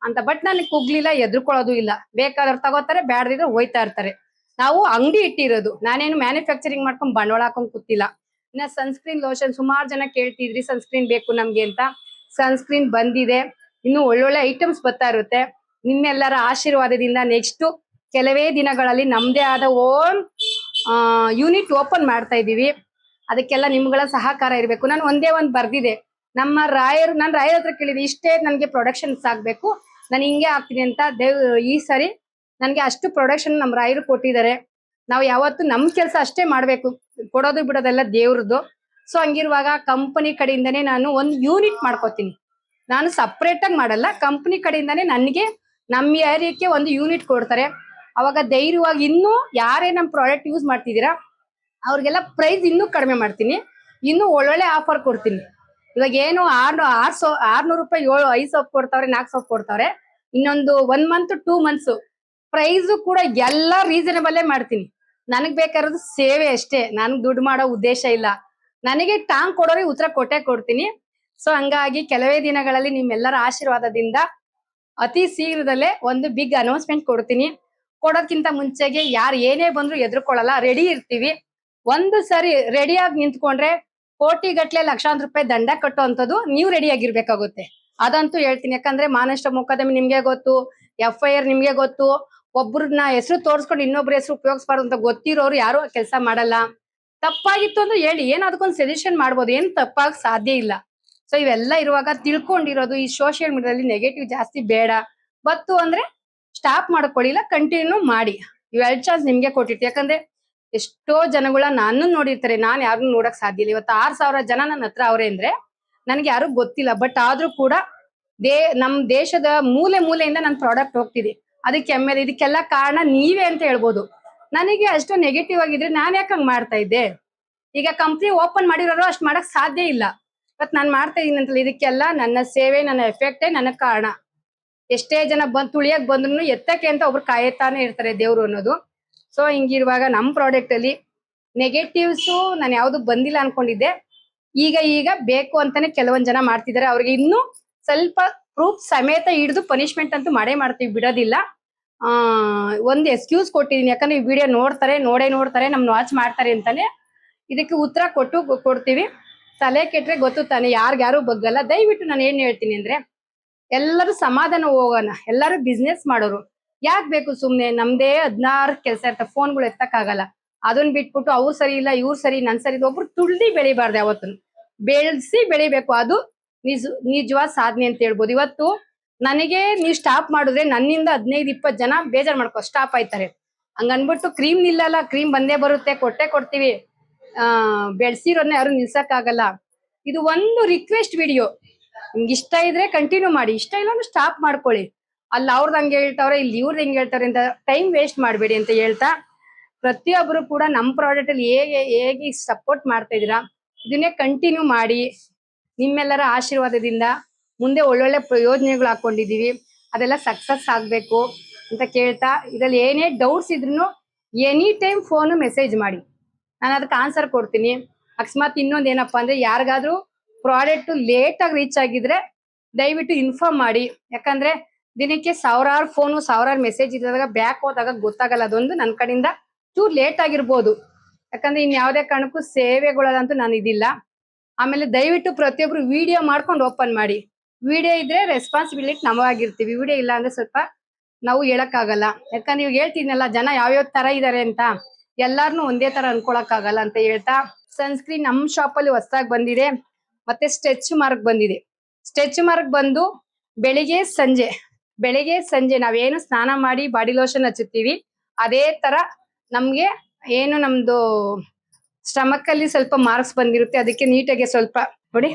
Speaker 1: ಅಂತ. ಬಟ್ ನನಗೆ ಕುಗ್ಲಿಲ್ಲ, ಎದ್ರುಕೊಳ್ಳೋದು ಇಲ್ಲ. ಬೇಕಾದವ್ರು ತಗೋತಾರೆ, ಬ್ಯಾಡ್ದಿದ್ರೆ ಹೋಯ್ತಾ ಇರ್ತಾರೆ. ನಾವು ಅಂಗಡಿ ಇಟ್ಟಿರೋದು, ನಾನೇನು ಮ್ಯಾನುಫ್ಯಾಕ್ಚರಿಂಗ್ ಮಾಡ್ಕೊಂಡ್ ಬಂಡವಾಳ ಹಾಕೊಂಡ್ ಕೂತಿಲ್ಲ. ಇನ್ನ ಸನ್ಸ್ಕ್ರೀನ್ ಲೋಷನ್ ಸುಮಾರು ಜನ ಕೇಳ್ತಿದ್ರಿ, ಸನ್ಸ್ಕ್ರೀನ್ ಬೇಕು ನಮ್ಗೆ ಅಂತ. ಸನ್ಸ್ಕ್ರೀನ್ ಬಂದಿದೆ, ಇನ್ನು ಒಳ್ಳೊಳ್ಳೆ ಐಟಮ್ಸ್ ಬರ್ತಾ ಇರುತ್ತೆ. ನಿಮ್ಮೆಲ್ಲರ ಆಶೀರ್ವಾದದಿಂದ ನೆಕ್ಸ್ಟ್ ಕೆಲವೇ ದಿನಗಳಲ್ಲಿ ನಮ್ದೇ ಆದ ಓನ್ ಯೂನಿಟ್ ಓಪನ್ ಮಾಡ್ತಾ ಇದೀವಿ. ಅದಕ್ಕೆಲ್ಲ ನಿಮ್ಗಳ ಸಹಕಾರ ಇರ್ಬೇಕು. ನಾನು ಒಂದೇ ಒಂದ್ ಬರ್ದಿದೆ, ನಮ್ಮ ನಾನ್ ರಾಯರ್ ಹತ್ರ ಕೇಳಿದೆ, ಇಷ್ಟೇ ನನ್ಗೆ ಪ್ರೊಡಕ್ಷನ್ ಆಗ್ಬೇಕು, ನಾನು ಹಿಂಗೆ ಆಗ್ತೀನಿ ಅಂತ. ಈ ಸರಿ ನನ್ಗೆ ಅಷ್ಟು ಪ್ರೊಡಕ್ಷನ್ ನಮ್ ರಾಯರು ಕೊಟ್ಟಿದ್ದಾರೆ. ನಾವು ಯಾವತ್ತು ನಮ್ ಕೆಲ್ಸ ಅಷ್ಟೇ ಮಾಡ್ಬೇಕು, ಕೊಡೋದು ಬಿಡೋದೆಲ್ಲ ದೇವ್ರದ್ದು. ಸೊ ಹಂಗಿರುವಾಗ ಕಂಪನಿ ಕಡೆಯಿಂದಾನೇ ನಾನು ಒಂದು ಯೂನಿಟ್ ಮಾಡ್ಕೋತೀನಿ. ನಾನು ಸಪ್ರೇಟ್ ಆಗಿ ಮಾಡಲ್ಲ, ಕಂಪನಿ ಕಡೆಯಿಂದಾನೇ ನನಗೆ ನಮ್ಮ ಏರಿಯಾಕ್ಕೆ ಒಂದು ಯೂನಿಟ್ ಕೊಡ್ತಾರೆ. ಅವಾಗ ಧೈರ್ಯವಾಗಿ ಇನ್ನೂ ಯಾರೇ ನಮ್ ಪ್ರಾಡಕ್ಟ್ ಯೂಸ್ ಮಾಡ್ತಿದ್ದೀರಾ ಅವ್ರಿಗೆಲ್ಲ ಪ್ರೈಸ್ ಇನ್ನೂ ಕಡಿಮೆ ಮಾಡ್ತೀನಿ, ಇನ್ನೂ ಒಳ್ಳೊಳ್ಳೆ ಆಫರ್ ಕೊಡ್ತೀನಿ. ಇವಾಗ ಏನು 600 ರೂಪಾಯಿ 5 ಸೋಪ್ ಕೊಡ್ತಾವ್ರೆ, 4 ಸೋಪ್ ಕೊಡ್ತಾವ್ರೆ. ಇನ್ನೊಂದು 1 ಮಂತ್ 2 ಮಂತ್ಸ್ ಪ್ರೈಸ್ ಕೂಡ ಎಲ್ಲ ರೀಸನಬಲ್ ಮಾಡ್ತೀನಿ. ನನಗ್ ಬೇಕಾಗಿರೋದು ಸೇವೆ ಅಷ್ಟೇ, ನನ್ಗೆ ದುಡ್ಡು ಮಾಡೋ ಉದ್ದೇಶ ಇಲ್ಲ. ನನಗೆ ಟಾಂಗ್ ಕೊಡೋರಿಗೆ ಉತ್ತರ ಕೊಟ್ಟೆ ಕೊಡ್ತೀನಿ. ಸೊ ಹಂಗಾಗಿ ಕೆಲವೇ ದಿನಗಳಲ್ಲಿ ನಿಮ್ಮೆಲ್ಲರ ಆಶೀರ್ವಾದದಿಂದ ಅತಿ ಶೀಘ್ರದಲ್ಲೇ ಒಂದು ಬಿಗ್ ಅನೌನ್ಸ್ಮೆಂಟ್ ಕೊಡ್ತೀನಿ. ಕೊಡೋದ್ಕಿಂತ ಮುಂಚೆಗೆ ಯಾರು ಏನೇ ಬಂದ್ರು ಎದ್ರುಕೊಳ್ಳಲ್ಲ, ರೆಡಿ ಇರ್ತೀವಿ. ಒಂದು ಸರಿ ರೆಡಿಯಾಗಿ ನಿಂತ್ಕೊಂಡ್ರೆ ಕೋಟಿ ಗಟ್ಲೆ ಲಕ್ಷಾಂತರ ರೂಪಾಯಿ ದಂಡ ಕಟ್ಟುವಂಥದ್ದು ನೀವು ರೆಡಿ ಆಗಿರ್ಬೇಕಾಗುತ್ತೆ. ಅದಂತೂ ಹೇಳ್ತೀನಿ. ಯಾಕಂದ್ರೆ ಮಾನಷ್ಟ ಮೊಕದ್ದಮೆ ನಿಮ್ಗೆ ಗೊತ್ತು, FIR ನಿಮ್ಗೆ ಗೊತ್ತು. ಒಬ್ರನ್ನ ಹೆಸರು ತೋರ್ಸ್ಕೊಂಡು ಇನ್ನೊಬ್ರ ಹೆಸರು ಉಪಯೋಗಿಸಬಾರ್ದು ಅಂತ ಗೊತ್ತಿರೋರು ಯಾರು ಕೆಲಸ ಮಾಡಲ್ಲ. ತಪ್ಪಾಗಿತ್ತು ಅಂದ್ರೆ ಹೇಳಿ, ಏನ್ ಅದಕ್ಕೊಂದು ಸಜೆಷನ್ ಮಾಡ್ಬೋದು, ಏನ್ ತಪ್ಪಾಗ ಸಾಧ್ಯ ಇಲ್ಲ. ಸೊ ಇವೆಲ್ಲ ಇರುವಾಗ ತಿಳ್ಕೊಂಡಿರೋದು, ಈ ಸೋಷಿಯಲ್ ಮೀಡಿಯಾದಲ್ಲಿ ನೆಗೆಟಿವ್ ಜಾಸ್ತಿ ಬೇಡ. ಬತ್ತು ಅಂದ್ರೆ ಸ್ಟಾಪ್ ಮಾಡ್ಕೊಳ್ಳಿಲ್ಲ, ಕಂಟಿನ್ಯೂ ಮಾಡಿ. ಇವೆರಡು ಚಾನ್ಸ್ ನಿಮ್ಗೆ ಕೊಟ್ಟಿರ್ತೀವಿ. ಯಾಕಂದ್ರೆ ಎಷ್ಟೋ ಜನಗಳ ನಾನು ನೋಡಿರ್ತಾರೆ, ನಾನ್ ಯಾರನ್ನು ನೋಡಕ್ ಸಾಧ್ಯ ಇಲ್ಲ. ಇವತ್ತು 6,000 ಜನ ನನ್ನ ಹತ್ರ ಅವ್ರೆ ಅಂದ್ರೆ ನನ್ಗೆ ಯಾರು ಗೊತ್ತಿಲ್ಲ. ಬಟ್ ಆದ್ರೂ ಕೂಡ ನಮ್ ದೇಶದ ಮೂಲೆ ಮೂಲೆಯಿಂದ ನನ್ ಪ್ರಾಡಕ್ಟ್ ಹೋಗ್ತಿದೆ. ಅದಕ್ಕೆ ಹೆಮ್ಮೆ. ಇದಕ್ಕೆಲ್ಲ ಕಾರಣ ನೀವೇ ಅಂತ ಹೇಳ್ಬೋದು. ನನಗೆ ಅಷ್ಟು ನೆಗೆಟಿವ್ ಆಗಿದ್ರೆ ನಾನ್ ಯಾಕೆ ಹಂಗ್ ಮಾಡ್ತಾ ಇದ್ದೆ? ಈಗ ಕಂಪ್ನಿ ಓಪನ್ ಮಾಡಿರೋರು ಅಷ್ಟ್ ಮಾಡಕ್ ಸಾಧ್ಯ ಇಲ್ಲ. ಇವತ್ ನಾನ್ ಮಾಡ್ತಾ ಇದೀನಿ ಅಂತಲ್ಲ, ಇದಕ್ಕೆಲ್ಲ ನನ್ನ ಸೇವೆ, ನನ್ನ ಎಫೆಕ್ಟೇ ನನಗ್ ಕಾರಣ. ಎಷ್ಟೇ ಜನ ಬಂದ್ ತುಳಿಯಕ್ ಬಂದ್ರು ಎತ್ತಕ್ಕೆ ಅಂತ ಒಬ್ರು ಕಾಯತಾನೆ ಇರ್ತಾರೆ, ದೇವ್ರು ಅನ್ನೋದು. ಸೊ ಹಿಂಗಿರುವಾಗ ನಮ್ ಪ್ರಾಡಕ್ಟ್ ಅಲ್ಲಿ ನೆಗೆಟಿವ್ಸ್ ನಾನು ಯಾವ್ದು ಬಂದಿಲ್ಲ ಅನ್ಕೊಂಡಿದ್ದೆ. ಈಗ ಬೇಕು ಅಂತಾನೆ ಕೆಲವೊಂದ್ ಜನ ಮಾಡ್ತಿದ್ದಾರೆ. ಅವ್ರಿಗೆ ಇನ್ನೂ ಸ್ವಲ್ಪ ಪ್ರೂಫ್ ಸಮೇತ ಹಿಡಿದು ಪನಿಷ್ಮೆಂಟ್ ಅಂತೂ ಮಾಡೇ ಮಾಡ್ತೀವಿ, ಬಿಡೋದಿಲ್ಲ. ಒಂದ್ ಎಕ್ಸ್ಕ್ಯೂಸ್ ಕೊಟ್ಟಿದೀನಿ, ಯಾಕಂದ್ರೆ ಈ ವಿಡಿಯೋ ನೋಡ್ತಾರೆ, ನಮ್ನ ವಾಚ್ ಮಾಡ್ತಾರೆ ಅಂತಾನೆ ಇದಕ್ಕೆ ಉತ್ತರ ಕೊಡ್ತೀವಿ. ತಲೆ ಕೆಟ್ರೆ ಗೊತ್ತು ತಾನೆ, ಯಾರು ಬಗ್ಗಲ್ಲ. ದಯವಿಟ್ಟು ನಾನು ಏನ್ ಹೇಳ್ತೀನಿ ಅಂದ್ರೆ, ಎಲ್ಲರೂ ಸಮಾಧಾನ ಹೋಗೋಣ. ಎಲ್ಲರೂ ಬಿಸ್ನೆಸ್ ಮಾಡೋರು ಯಾಕೆ ಬೇಕು ಸುಮ್ನೆ? ನಮ್ದೇ 16 ಕೆಲಸ ಇರ್ತವೆ, ಫೋನ್ಗಳು ಎತ್ತಕ್ಕಾಗಲ್ಲ. ಅದನ್ನ ಬಿಟ್ಬಿಟ್ಟು ಅವ್ರು ಸರಿ ಇಲ್ಲ, ಇವ್ರು ಸರಿ, ನನ್ ಸರಿ, ಒಬ್ರು ತುಳ್ದಿ ಬೆಳಿಬಾರ್ದು. ಯಾವತ್ತು ಬೆಳೆಸಿ ಬೆಳಿಬೇಕು. ಅದು ನಿಜವಾದ ಸಾಧನೆ ಅಂತ ಹೇಳ್ಬೋದು. ಇವತ್ತು ನನಗೆ ನೀವು ಸ್ಟಾಪ್ ಮಾಡಿದ್ರೆ ನನ್ನಿಂದ 15-20 ಜನ ಬೇಜಾರ್ ಸ್ಟಾಪ್ ಆಯ್ತಾರೆ. ಹಂಗ ಅನ್ಬಿಟ್ಟು ಕ್ರೀಮ್ ನಿಲ್ಲಲ್ಲ, ಕ್ರೀಮ್ ಬಂದೇ ಬರುತ್ತೆ, ಕೊಡ್ತೀವಿ. ಬೆಳ್ಸಿರೋನ್ನ ಯಾರು ನಿಲ್ಸಕ್ಕಾಗಲ್ಲ. ಇದು ಒಂದು ರಿಕ್ವೆಸ್ಟ್ ವಿಡಿಯೋ. ನಿಮ್ಗೆ ಇಷ್ಟ ಇದ್ರೆ ಕಂಟಿನ್ಯೂ ಮಾಡಿ, ಇಷ್ಟ ಇಲ್ಲ ಅಂದ್ರೆ ಸ್ಟಾಪ್ ಮಾಡ್ಕೊಳ್ಳಿ. ಅಲ್ಲಿ ಅವ್ರದ್ದು ಹಂಗೆ ಹೇಳ್ತಾವ್ರೆ, ಇಲ್ಲಿ ಇವ್ರದ್ದು ಹೆಂಗೆ ಹೇಳ್ತಾರೆ ಅಂತ ಟೈಮ್ ವೇಸ್ಟ್ ಮಾಡಬೇಡಿ ಅಂತ ಹೇಳ್ತಾ, ಪ್ರತಿಯೊಬ್ರು ಕೂಡ ನಮ್ಮ ಪ್ರಾಡಕ್ಟ್ ಅಲ್ಲಿ ಹೇಗೆ ಸಪೋರ್ಟ್ ಮಾಡ್ತಾ ಇದೀರಾ, ಇದನ್ನೇ ಕಂಟಿನ್ಯೂ ಮಾಡಿ. ನಿಮ್ಮೆಲ್ಲರ ಆಶೀರ್ವಾದದಿಂದ ಮುಂದೆ ಒಳ್ಳೊಳ್ಳೆ ಪ್ರಯೋಜನಗಳು ಹಾಕೊಂಡಿದೀವಿ. ಅದೆಲ್ಲ ಸಕ್ಸಸ್ ಆಗ್ಬೇಕು ಅಂತ ಕೇಳ್ತಾ, ಇದ್ರಲ್ಲಿ ಏನೇ ಡೌಟ್ಸ್ ಇದ್ರು ಎನಿ ಟೈಮ್ ಫೋನು ಮೆಸೇಜ್ ಮಾಡಿ, ನಾನು ಅದಕ್ಕೆ ಆನ್ಸರ್ ಕೊಡ್ತೀನಿ. ಅಕಸ್ಮಾತ್ ಇನ್ನೊಂದು ಏನಪ್ಪಾ ಅಂದ್ರೆ, ಯಾರಿಗಾದ್ರೂ ಪ್ರಾಡಕ್ಟ್ ಲೇಟ್ ಆಗಿ ರೀಚ್ ಆಗಿದ್ರೆ ದಯವಿಟ್ಟು ಇನ್ಫಾರ್ಮ್ ಮಾಡಿ. ಯಾಕಂದ್ರೆ ದಿನಕ್ಕೆ ಸಾವಿರಾರು ಫೋನು ಸಾವಿರಾರು ಮೆಸೇಜ್ ಇದ್ದಾಗ ಬ್ಯಾಕ್ ಹೋದಾಗ ಗೊತ್ತಾಗಲ್ಲ. ಅದೊಂದು ನನ್ನ ಕಡೆಯಿಂದ ಚೂರ್ ಲೇಟ್ ಆಗಿರ್ಬೋದು, ಯಾಕಂದ್ರೆ ಇನ್ ಯಾವ್ದೇ ಕಾರಣಕ್ಕೂ ಸೇವೆಗಳಂತೂ ನಾನು ಇದಿಲ್ಲ. ಆಮೇಲೆ ದಯವಿಟ್ಟು ಪ್ರತಿಯೊಬ್ರು ವಿಡಿಯೋ ಮಾಡ್ಕೊಂಡು ಓಪನ್ ಮಾಡಿ. ವಿಡಿಯೋ ಇದ್ರೆ ರೆಸ್ಪಾನ್ಸಿಬಿಲಿಟಿ ನಮಗಾಗಿರ್ತೀವಿ, ವಿಡಿಯೋ ಇಲ್ಲ ಅಂದ್ರೆ ಸ್ವಲ್ಪ ನಾವು ಹೇಳಕ್ಕಾಗಲ್ಲ. ಯಾಕಂದ್ರೆ ಇವಾಗ ಹೇಳ್ತೀನಲ್ಲ, ಜನ ಯಾವ್ಯಾವ ತರ ಇದಾರೆ ಅಂತ, ಎಲ್ಲಾರ್ನು ಒಂದೇ ತರ ಅನ್ಕೊಳಕ್ ಆಗಲ್ಲ ಅಂತ ಹೇಳ್ತಾ, ಸನ್ಸ್ಕ್ರೀನ್ ನಮ್ ಶಾಪ್ ಅಲ್ಲಿ ಹೊಸದಾಗಿ ಬಂದಿದೆ. ಮತ್ತೆ ಸ್ಟ್ರೆಚ್ ಮಾರ್ಕ್ ಬಂದಿದೆ. ಸ್ಟ್ರೆಚ್ ಮಾರ್ಕ್ ಬಂದು ಬೆಳಿಗ್ಗೆ ಸಂಜೆ ನಾವೇನು ಸ್ನಾನ ಮಾಡಿ ಬಾಡಿ ಲೋಷನ್ ಹಚ್ಚುತ್ತೀವಿ, ಅದೇ ತರ ನಮ್ಗೆ ಏನು ನಮ್ದು ಸ್ಟಮಕ್ ಅಲ್ಲಿ ಸ್ವಲ್ಪ ಮಾರ್ಕ್ಸ್ ಬಂದಿರುತ್ತೆ. ಅದಕ್ಕೆ ನೀಟಾಗಿ ಸ್ವಲ್ಪ ನೋಡಿ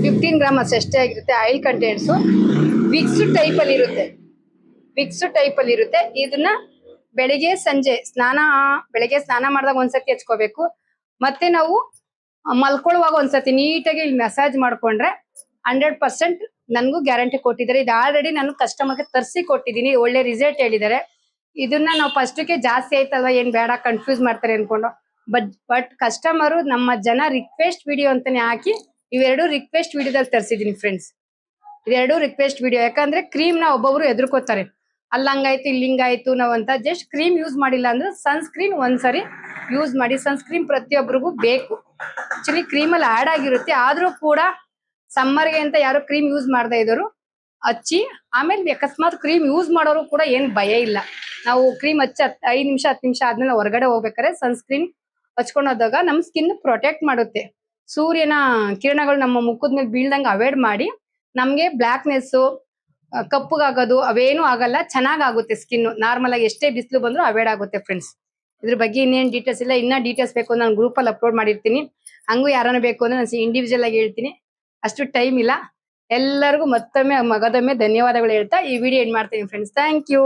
Speaker 1: 15 ಗ್ರಾಮ್ ಅಷ್ಟೇ ಆಗಿರುತ್ತೆ. ಆಯಿಲ್ ಕಂಟೆಂಟ್ಸು ವಿಕ್ಸ್ ಟೈಪ್ ಅಲ್ಲಿ ಇರುತ್ತೆ. ಇದನ್ನ ಬೆಳಿಗ್ಗೆ ಸ್ನಾನ ಮಾಡಿದಾಗ ಒಂದ್ಸತಿ ಹಚ್ಕೋಬೇಕು. ಮತ್ತೆ ನಾವು ಮಲ್ಕೊಳ್ಳುವಾಗ ಒಂದ್ಸತಿ ನೀಟಾಗಿ ಮಸಾಜ್ ಮಾಡ್ಕೊಂಡ್ರೆ 100% ನನ್ಗೂ ಗ್ಯಾರಂಟಿ ಕೊಟ್ಟಿದ್ದಾರೆ. ಇದು ಆಲ್ರೆಡಿ ನಾನು ಕಸ್ಟಮರ್ಗೆ ತರಿಸಿ ಕೊಟ್ಟಿದ್ದೀನಿ, ಒಳ್ಳೆ ರಿಸಲ್ಟ್ ಹೇಳಿದ್ದಾರೆ. ಇದನ್ನ ನಾವು ಫಸ್ಟ್ಗೆ ಜಾಸ್ತಿ ಆಯ್ತಲ್ವಾ, ಏನ್ ಬೇಡ ಕನ್ಫ್ಯೂಸ್ ಮಾಡ್ತಾರೆ ಅನ್ಕೊಂಡು, ಬಟ್ ಕಸ್ಟಮರು ನಮ್ಮ ಜನ ರಿಕ್ವೆಸ್ಟ್ ವಿಡಿಯೋ ಅಂತಾನೆ ಹಾಕಿ ಇವೆರಡು ರಿಕ್ವೆಸ್ಟ್ ವಿಡಿಯೋದಲ್ಲಿ ತರಿಸಿದೀನಿ ಫ್ರೆಂಡ್ಸ್. ಇದೆರಡು ರಿಕ್ವೆಸ್ಟ್ ವಿಡಿಯೋ. ಯಾಕಂದ್ರೆ ಕ್ರೀಮ್ ನ ಒಬ್ಬೊಬ್ರು ಎದುರ್ಕೋತಾರೆ, ಅಲ್ಲಂಗಾಯ್ತು ಇಲ್ಲಿಂಗಾಯ್ತು ನಾವಂತ. ಜಸ್ಟ್ ಕ್ರೀಮ್ ಯೂಸ್ ಮಾಡಿಲ್ಲ ಅಂದ್ರೆ ಸನ್ಸ್ಕ್ರೀನ್ ಒಂದ್ಸರಿ ಯೂಸ್ ಮಾಡಿ. ಸನ್ಸ್ಕ್ರೀನ್ ಪ್ರತಿಯೊಬ್ಬರಿಗೂ ಬೇಕು. ಆಕ್ಚುಲಿ ಕ್ರೀಮ್ ಅಲ್ಲಿ ಆಡ್ ಆಗಿರುತ್ತೆ, ಆದ್ರೂ ಕೂಡ ಸಮ್ಮರ್ಗೆ ಅಂತ ಯಾರು ಕ್ರೀಮ್ ಯೂಸ್ ಮಾಡದೇ ಇದ್ದವರು ಹಚ್ಚಿ. ಆಮೇಲೆ ಅಕಸ್ಮಾತ್ ಕ್ರೀಮ್ ಯೂಸ್ ಮಾಡೋರು ಕೂಡ ಏನ್ ಭಯ ಇಲ್ಲ. ನಾವು ಕ್ರೀಮ್ ಹಚ್ಚಿ 5 ನಿಮಿಷ 10 ನಿಮಿಷ ಆದ್ಮೇಲೆ ಹೊರಗಡೆ ಹೋಗ್ಬೇಕಾದ್ರೆ ಸನ್ಸ್ಕ್ರೀನ್ ಹಚ್ಕೊಂಡು ಹೋದಾಗ ನಮ್ ಸ್ಕಿನ್ ಪ್ರೊಟೆಕ್ಟ್ ಮಾಡುತ್ತೆ. ಸೂರ್ಯನ ಕಿರಣಗಳು ನಮ್ಮ ಮುಖದ ಮೇಲೆ ಬೀಳ್ದಂಗೆ ಅವಾಯ್ಡ್ ಮಾಡಿ ನಮ್ಗೆ ಬ್ಲಾಕ್ನೆಸ್, ಕಪ್ಪುಗಾಗೋದು ಅವೇನು ಆಗಲ್ಲ, ಚೆನ್ನಾಗಾಗುತ್ತೆ ಸ್ಕಿನ್. ನಾರ್ಮಲ್ ಆಗಿ ಎಷ್ಟೇ ಬಿಸಿಲು ಬಂದ್ರು ಅವಾಯ್ಡ್ ಆಗುತ್ತೆ ಫ್ರೆಂಡ್ಸ್. ಇದ್ರ ಬಗ್ಗೆ ಇನ್ನೇನ್ ಡೀಟೇಲ್ಸ್ ಇಲ್ಲ. ಇನ್ನ ಡೀಟೇಲ್ಸ್ ಬೇಕು ಅಂದ್ರೆ ನಾನು ಗ್ರೂಪ್ ಅಲ್ಲಿ ಅಪ್ಲೋಡ್ ಮಾಡಿರ್ತೀನಿ. ಹಂಗೂ ಯಾರನ್ನ ಬೇಕು ಅಂದ್ರೆ ನಾನು ಇಂಡಿವಿಜುವಲ್ ಆಗಿ ಹೇಳ್ತೀನಿ, ಅಷ್ಟು ಟೈಮ್ ಇಲ್ಲ. ಎಲ್ಲರಿಗೂ ಮತ್ತೊಮ್ಮೆ ಮಗದೊಮ್ಮೆ ಧನ್ಯವಾದಗಳು ಹೇಳ್ತಾ ಈ ವಿಡಿಯೋ ಎಂಡ್ ಮಾಡ್ತೀನಿ ಫ್ರೆಂಡ್ಸ್. Thank you.